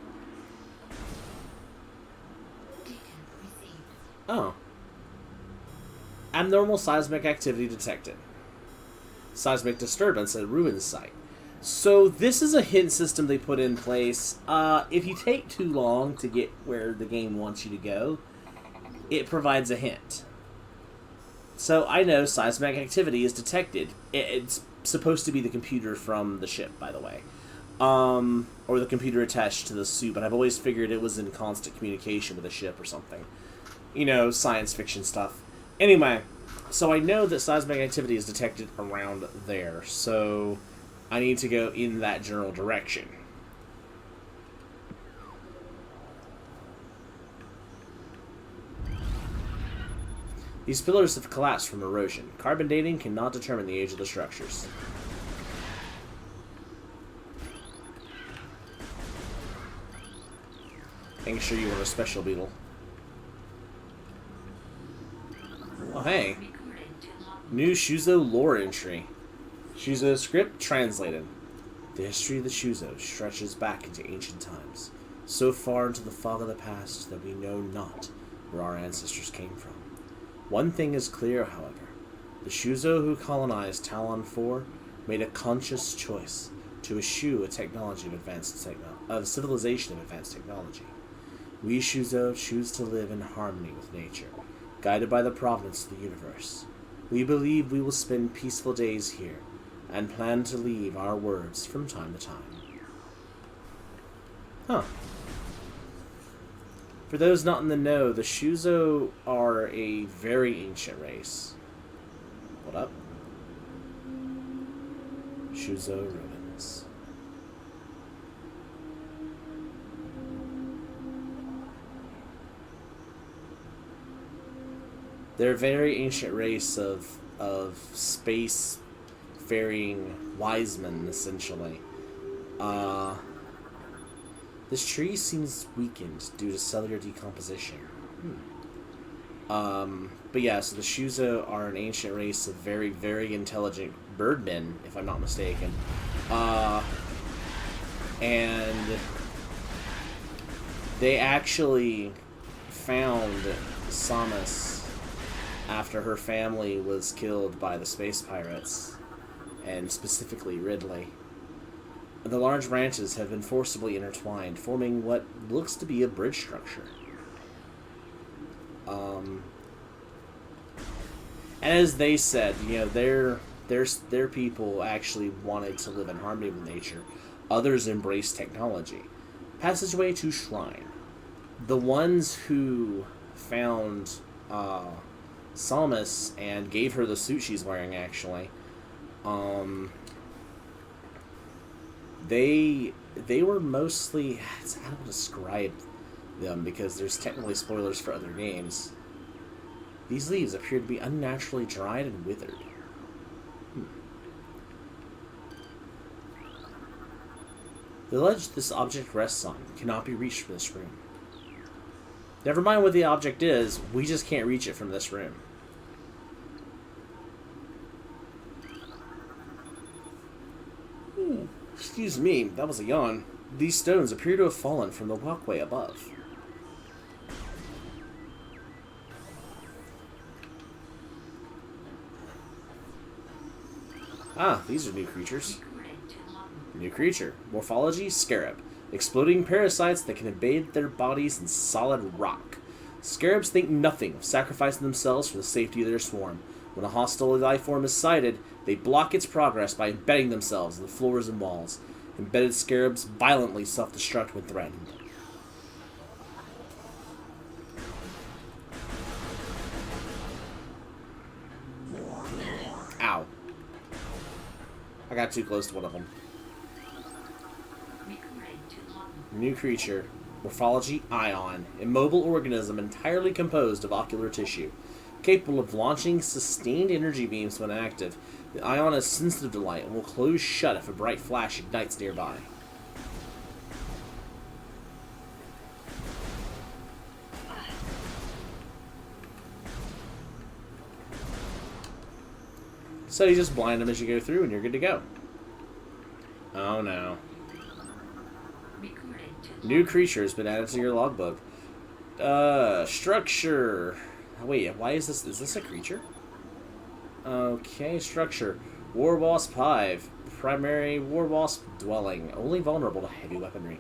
Oh. Abnormal seismic activity detected. Seismic disturbance at ruins site. So this is a hint system they put in place. If you take too long to get where the game wants you to go, it provides a hint. So I know seismic activity is detected. It's supposed to be the computer from the ship, by the way. Or the computer attached to the suit, but I've always figured it was in constant communication with the ship or something. You know, science fiction stuff. Anyway, so I know that seismic activity is detected around there, so I need to go in that general direction. These pillars have collapsed from erosion. Carbon dating cannot determine the age of the structures. Making sure you were a special beetle. Oh, hey. New Shuzo lore entry. Shuzo script translated. The history of the Shuzo stretches back into ancient times, so far into the fog of the past that we know not where our ancestors came from. One thing is clear, however. The Shuzo who colonized Talon 4 made a conscious choice to eschew a civilization of advanced technology. We Shuzo choose to live in harmony with nature, guided by the providence of the universe. We believe we will spend peaceful days here, and plan to leave our words from time to time. Huh. For those not in the know, the Shuzo are a very ancient race. What up? Shuzo ruins. They're a very ancient race of space-faring wise men, essentially. This tree seems weakened due to cellular decomposition. But yeah, so the Shuzo are an ancient race of very, very intelligent birdmen, if I'm not mistaken. And they actually found Samus after her family was killed by the space pirates, and specifically Ridley. The large branches have been forcibly intertwined, forming what looks to be a bridge structure. As they said, you know, their people actually wanted to live in harmony with nature. Others embraced technology. Passageway to Shrine. The ones who found Samus and gave her the suit she's wearing, actually, they were mostly, I don't describe them because there's technically spoilers for other games. These leaves appear to be unnaturally dried and withered. The ledge this object rests on cannot be reached from this room. Never mind what the object is, we just can't reach it from this room. Excuse me, that was a yawn. These stones appear to have fallen from the walkway above. Ah, these are new creatures. New creature. Morphology, scarab. Exploding parasites that can invade their bodies in solid rock. Scarabs think nothing of sacrificing themselves for the safety of their swarm. When a hostile life form is sighted, they block its progress by embedding themselves in the floors and walls. Embedded scarabs violently self-destruct when threatened. Ow. I got too close to one of them. New creature. Morphology, ion. Immobile organism entirely composed of ocular tissue. Capable of launching sustained energy beams when active. The ion is sensitive to light and will close shut if a bright flash ignites nearby. So you just blind them as you go through and you're good to go. Oh no. New creature has been added to your logbook. Structure. Wait, why is this? Is this a creature? Okay, structure. War Wasp Hive. Primary War Wasp dwelling. Only vulnerable to heavy weaponry.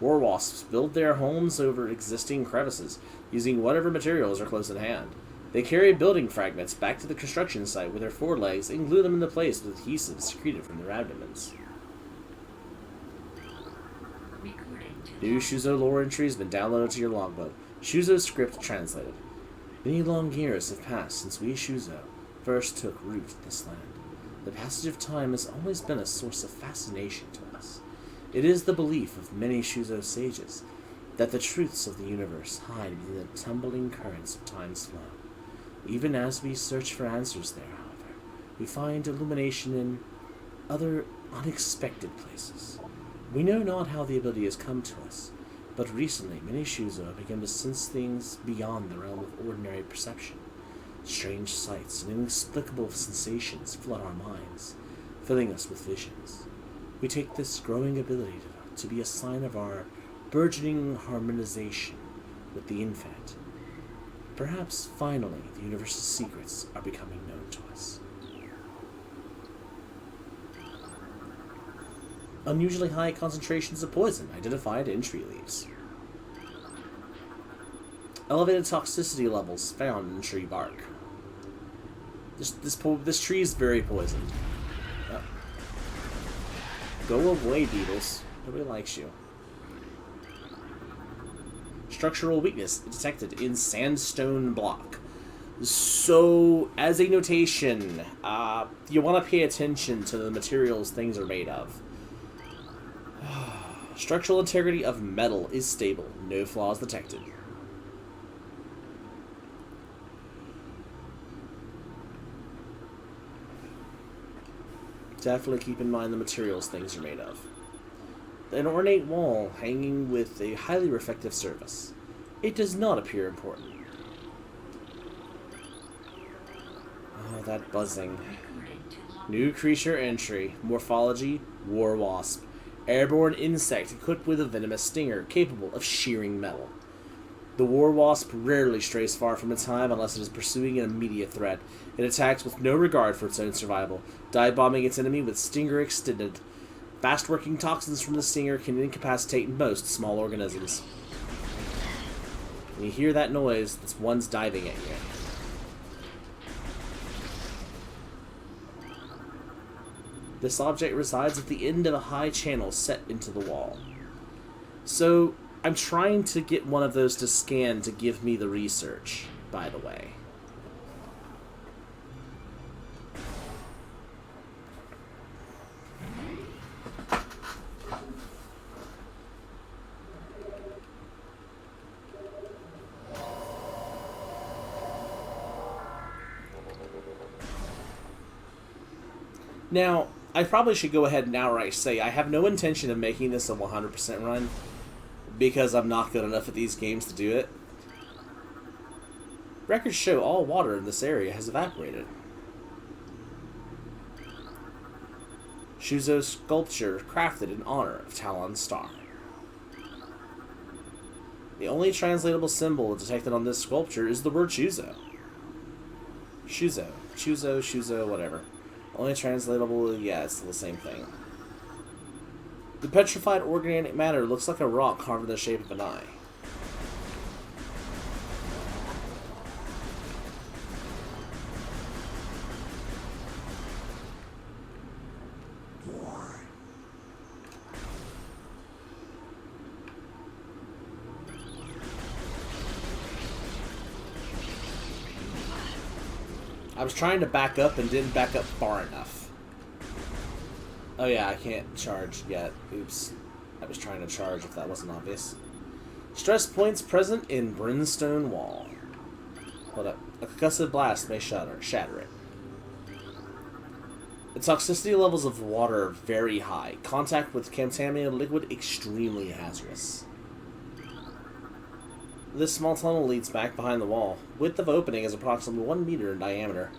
War Wasps build their homes over existing crevices, using whatever materials are close at hand. They carry building fragments back to the construction site with their forelegs and glue them into place with adhesive secreted from their abdomens. New Shuzo lore entry has been downloaded to your logbook. Shuzo script translated. Many long years have passed since we Shuzo first took root in this land. The passage of time has always been a source of fascination to us. It is the belief of many Shuzo sages that the truths of the universe hide within the tumbling currents of time's flow. Even as we search for answers there, however, we find illumination in other unexpected places. We know not how the ability has come to us, but recently many Shuzo have begun to sense things beyond the realm of ordinary perception. Strange sights and inexplicable sensations flood our minds, filling us with visions. We take this growing ability to be a sign of our burgeoning harmonization with the infinite. Perhaps, finally, the universe's secrets are becoming known to us. Unusually high concentrations of poison identified in tree leaves. Elevated toxicity levels found in tree bark. This tree is very poisoned. Go away, beetles. Nobody likes you. Structural weakness detected in sandstone block. So, as a notation, you want to pay attention to the materials things are made of. Structural integrity of metal is stable. No flaws detected. Definitely keep in mind the materials things are made of. An ornate wall hanging with a highly reflective surface. It does not appear important. Oh, that buzzing. New creature entry. Morphology, War Wasp. Airborne insect equipped with a venomous stinger capable of shearing metal. The War Wasp rarely strays far from its hive unless it is pursuing an immediate threat. It attacks with no regard for its own survival, dive-bombing its enemy with stinger extended. Fast-working toxins from the stinger can incapacitate most small organisms. When you hear that noise, this one's diving at you. This object resides at the end of a high channel set into the wall. So, I'm trying to get one of those to scan to give me the research, by the way. Now, I probably should go ahead and outright say I have no intention of making this a 100% run, because I'm not good enough at these games to do it. Records show all water in this area has evaporated. Shuzo's sculpture crafted in honor of Talon's star. The only translatable symbol detected on this sculpture is the word Shuzo. Shuzo, whatever. Only translatable, yeah, it's the same thing. The petrified organic matter looks like a rock carved in the shape of an eye. I was trying to back up and didn't back up far enough. Oh yeah, I can't charge yet. Oops. I was trying to charge if that wasn't obvious. Stress points present in Brimstone Wall. Hold up. A concussive blast may shatter it. The toxicity levels of water are very high. Contact with contaminated liquid extremely hazardous. This small tunnel leads back behind the wall. Width of opening is approximately 1 meter in diameter.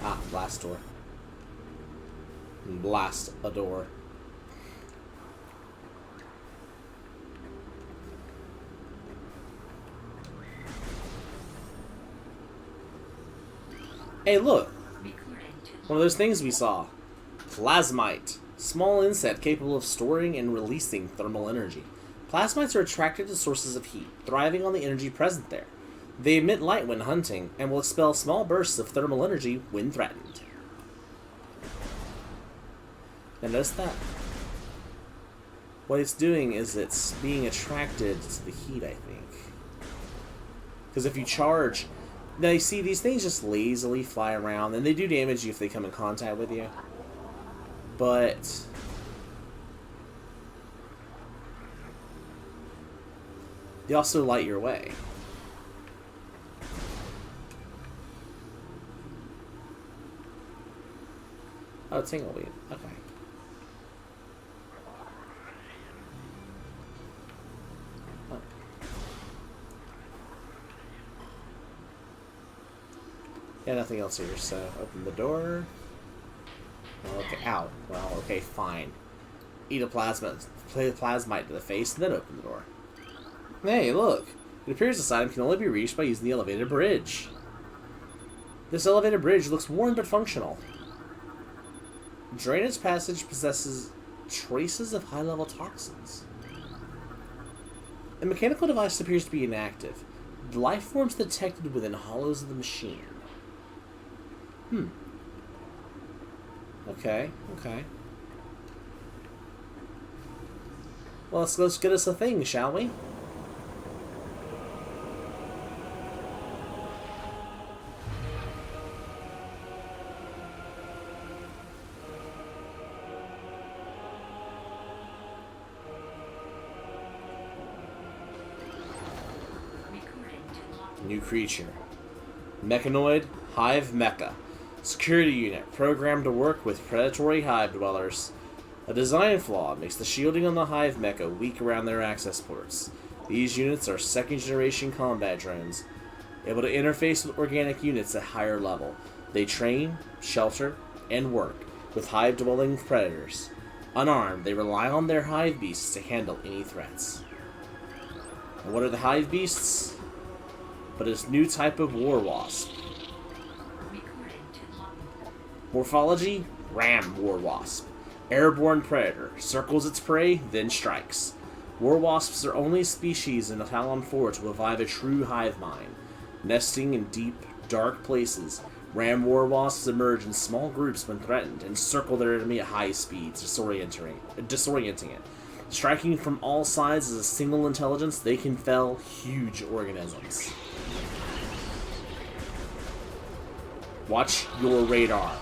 Ah, blast door. Blast a door. Hey, look! One of those things we saw. Plasmite. Small insect capable of storing and releasing thermal energy. Plasmites are attracted to sources of heat, thriving on the energy present there. They emit light when hunting, and will expel small bursts of thermal energy when threatened. Now notice that? What it's doing is it's being attracted to the heat, I think. Because if you charge... Now, you see, these things just lazily fly around, and they do damage you if they come in contact with you. But... they also light your way. Oh, Tingleweed. Okay. Oh. Yeah, nothing else here, so open the door. Okay, ow. Well, okay, fine. Eat a plasmite to the face, and then open the door. Hey, look! It appears this item can only be reached by using the elevated bridge. This elevated bridge looks worn but functional. Drainage passage possesses traces of high-level toxins. The mechanical device appears to be inactive. The life forms detected within hollows of the machine. Okay. Well, let's get us a thing, shall we? New creature. Mechanoid Hive Mecha. Security unit programmed to work with predatory hive dwellers. A design flaw makes the shielding on the Hive Mecha weak around their access ports. These units are second-generation combat drones, able to interface with organic units at higher level. They train, shelter, and work with hive-dwelling predators. Unarmed, they rely on their hive beasts to handle any threats. And what are the hive beasts? But a new type of war wasp. Morphology, ram war wasp. Airborne predator. Circles its prey, then strikes. War wasps are only species in Talon 4 to revive a true hive mind. Nesting in deep, dark places, ram war wasps emerge in small groups when threatened and circle their enemy at high speeds, disorienting it. Striking from all sides as a single intelligence, they can fell huge organisms. Watch your radar.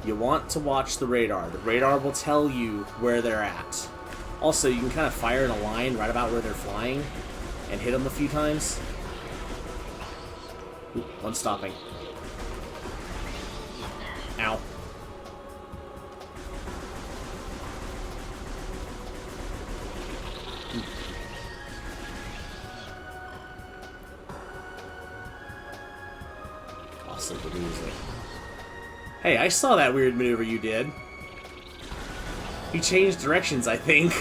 You want to watch the radar. The radar will tell you where they're at. Also, you can kind of fire in a line right about where they're flying and hit them a few times. Ooh, one stopping. Ow. Awesome the music. Hey, I saw that weird maneuver you did. He changed directions, I think.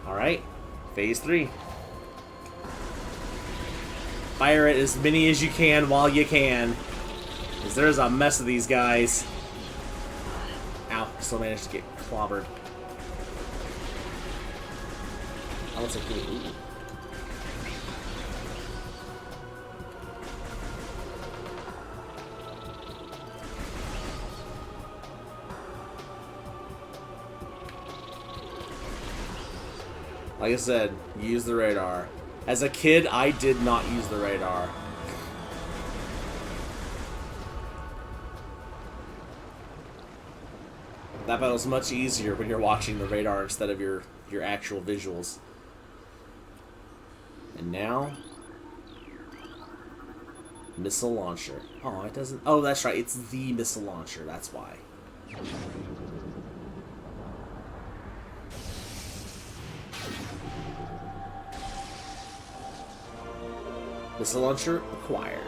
Alright. Phase 3. Fire it as many as you can while you can. Because there's a mess of these guys. Ow. Still managed to get clobbered. Oh, it's a good. Ooh. Like I said, use the radar. As a kid, I did not use the radar. That battle's much easier when you're watching the radar instead of your actual visuals. And now... missile launcher. Oh, it doesn't... oh, that's right. It's the missile launcher. That's why. Missile launcher acquired.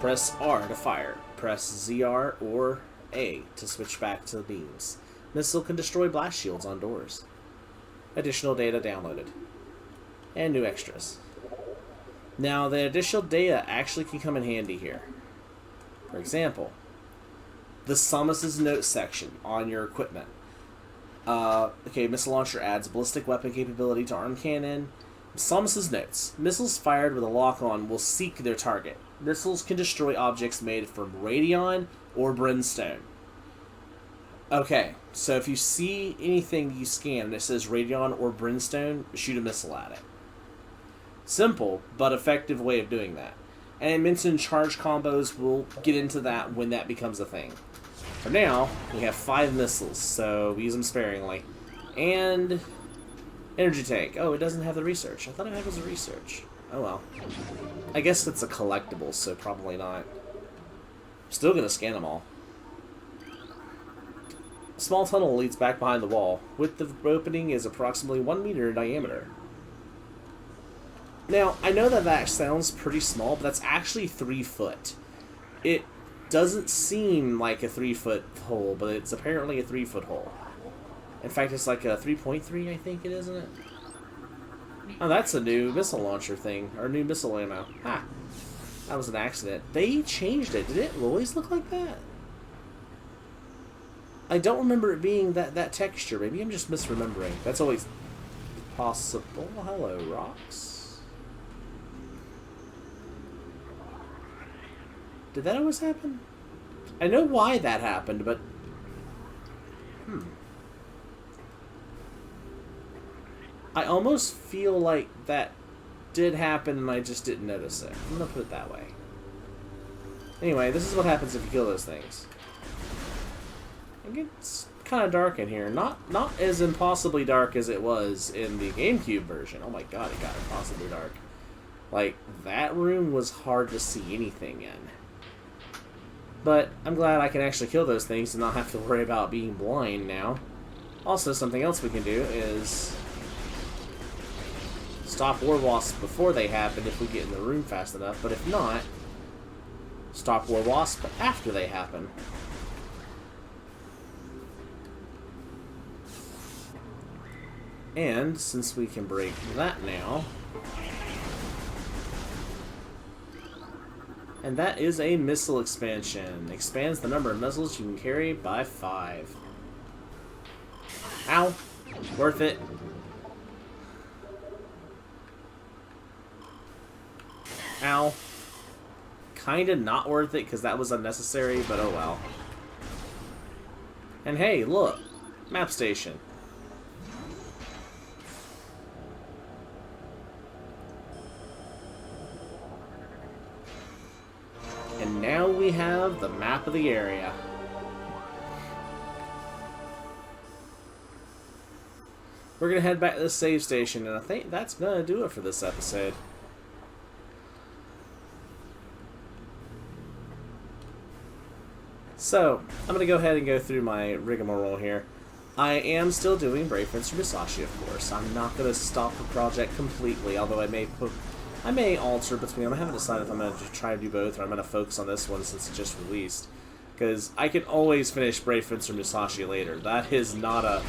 Press R to fire. Press ZR or A to switch back to the beams. Missile can destroy blast shields on doors. Additional data downloaded. And new extras. Now, the additional data actually can come in handy here. For example, the Samus's notes section on your equipment. Okay, missile launcher adds ballistic weapon capability to arm cannon. Samus's notes. Missiles fired with a lock-on will seek their target. Missiles can destroy objects made from radion or brimstone. Okay, so if you see anything you scan and it says radion or brimstone, shoot a missile at it. Simple, but effective way of doing that. And I mentioned charge combos. We'll get into that when that becomes a thing. For now, we have 5 missiles, so we use them sparingly. And... energy tank. Oh, it doesn't have the research. I thought it had was a research. Oh well. I guess it's a collectible, so probably not. Still gonna scan them all. A small tunnel leads back behind the wall. Width of the opening is approximately 1 meter in diameter. Now, I know that that sounds pretty small, but that's actually 3 foot. It doesn't seem like a 3-foot hole, but it's apparently a 3-foot hole. In fact, it's like a 3.3, I think it is, isn't it? Oh, that's a new missile launcher thing, or new missile ammo. Ha! That was an accident. They changed it. Did it always look like that? I don't remember it being that texture. Maybe I'm just misremembering. That's always possible. Hello, rocks. Did that always happen? I know why that happened, but... I almost feel like that did happen and I just didn't notice it. I'm going to put it that way. Anyway, this is what happens if you kill those things. It gets kind of dark in here. Not as impossibly dark as it was in the GameCube version. Oh my god, it got impossibly dark. Like, that room was hard to see anything in. But I'm glad I can actually kill those things and not have to worry about being blind now. Also, something else we can do is... stop war wasps before they happen if we get in the room fast enough, but if not, stop war wasps after they happen. And since we can break that now, and that is a missile expansion. Expands the number of missiles you can carry by 5. Ow! Worth it. Ow. Kinda not worth it because that was unnecessary, but oh well. And hey, look! Map station. And now we have the map of the area. We're gonna head back to the save station, and I think that's gonna do it for this episode. So, I'm going to go ahead and go through my rigmarole here. I am still doing Brave Fencer Musashi, of course. I'm not going to stop the project completely, although I may alter between them. I haven't decided if I'm going to try to do both or I'm going to focus on this one since it's just released. Because I can always finish Brave Fencer Musashi later. That is not a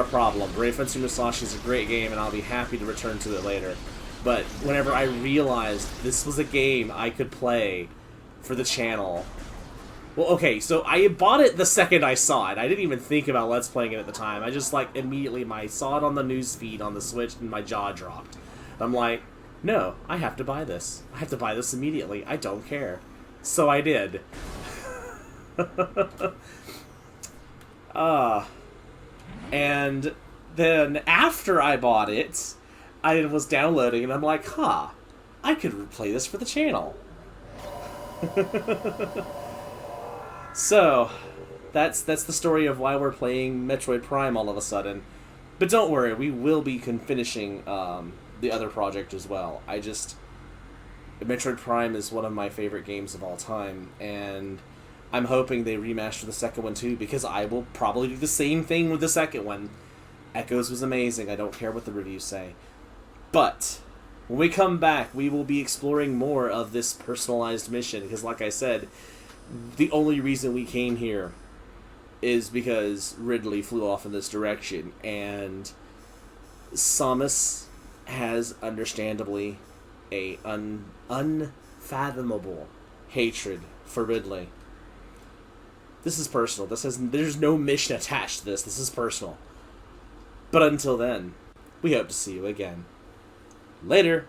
problem. Brave Fencer Musashi is a great game, and I'll be happy to return to it later. But whenever I realized this was a game I could play for the channel... Well, okay, so I bought it the second I saw it. I didn't even think about Let's Playing it at the time. I just, like, immediately saw it on the news feed on the Switch, and my jaw dropped. I'm like, no, I have to buy this. I have to buy this immediately. I don't care. So I did. And then after I bought it, I was downloading, and I'm like, huh, I could play this for the channel. So, that's the story of why we're playing Metroid Prime all of a sudden. But don't worry, we will be finishing the other project as well. Metroid Prime is one of my favorite games of all time, and I'm hoping they remaster the second one too, because I will probably do the same thing with the second one. Echoes was amazing, I don't care what the reviews say. But, when we come back, we will be exploring more of this personalized mission, because like I said, the only reason we came here is because Ridley flew off in this direction, and Samus has understandably a unfathomable hatred for Ridley. This is personal. There's no mission attached to this. This is personal. But until then, we hope to see you again. Later!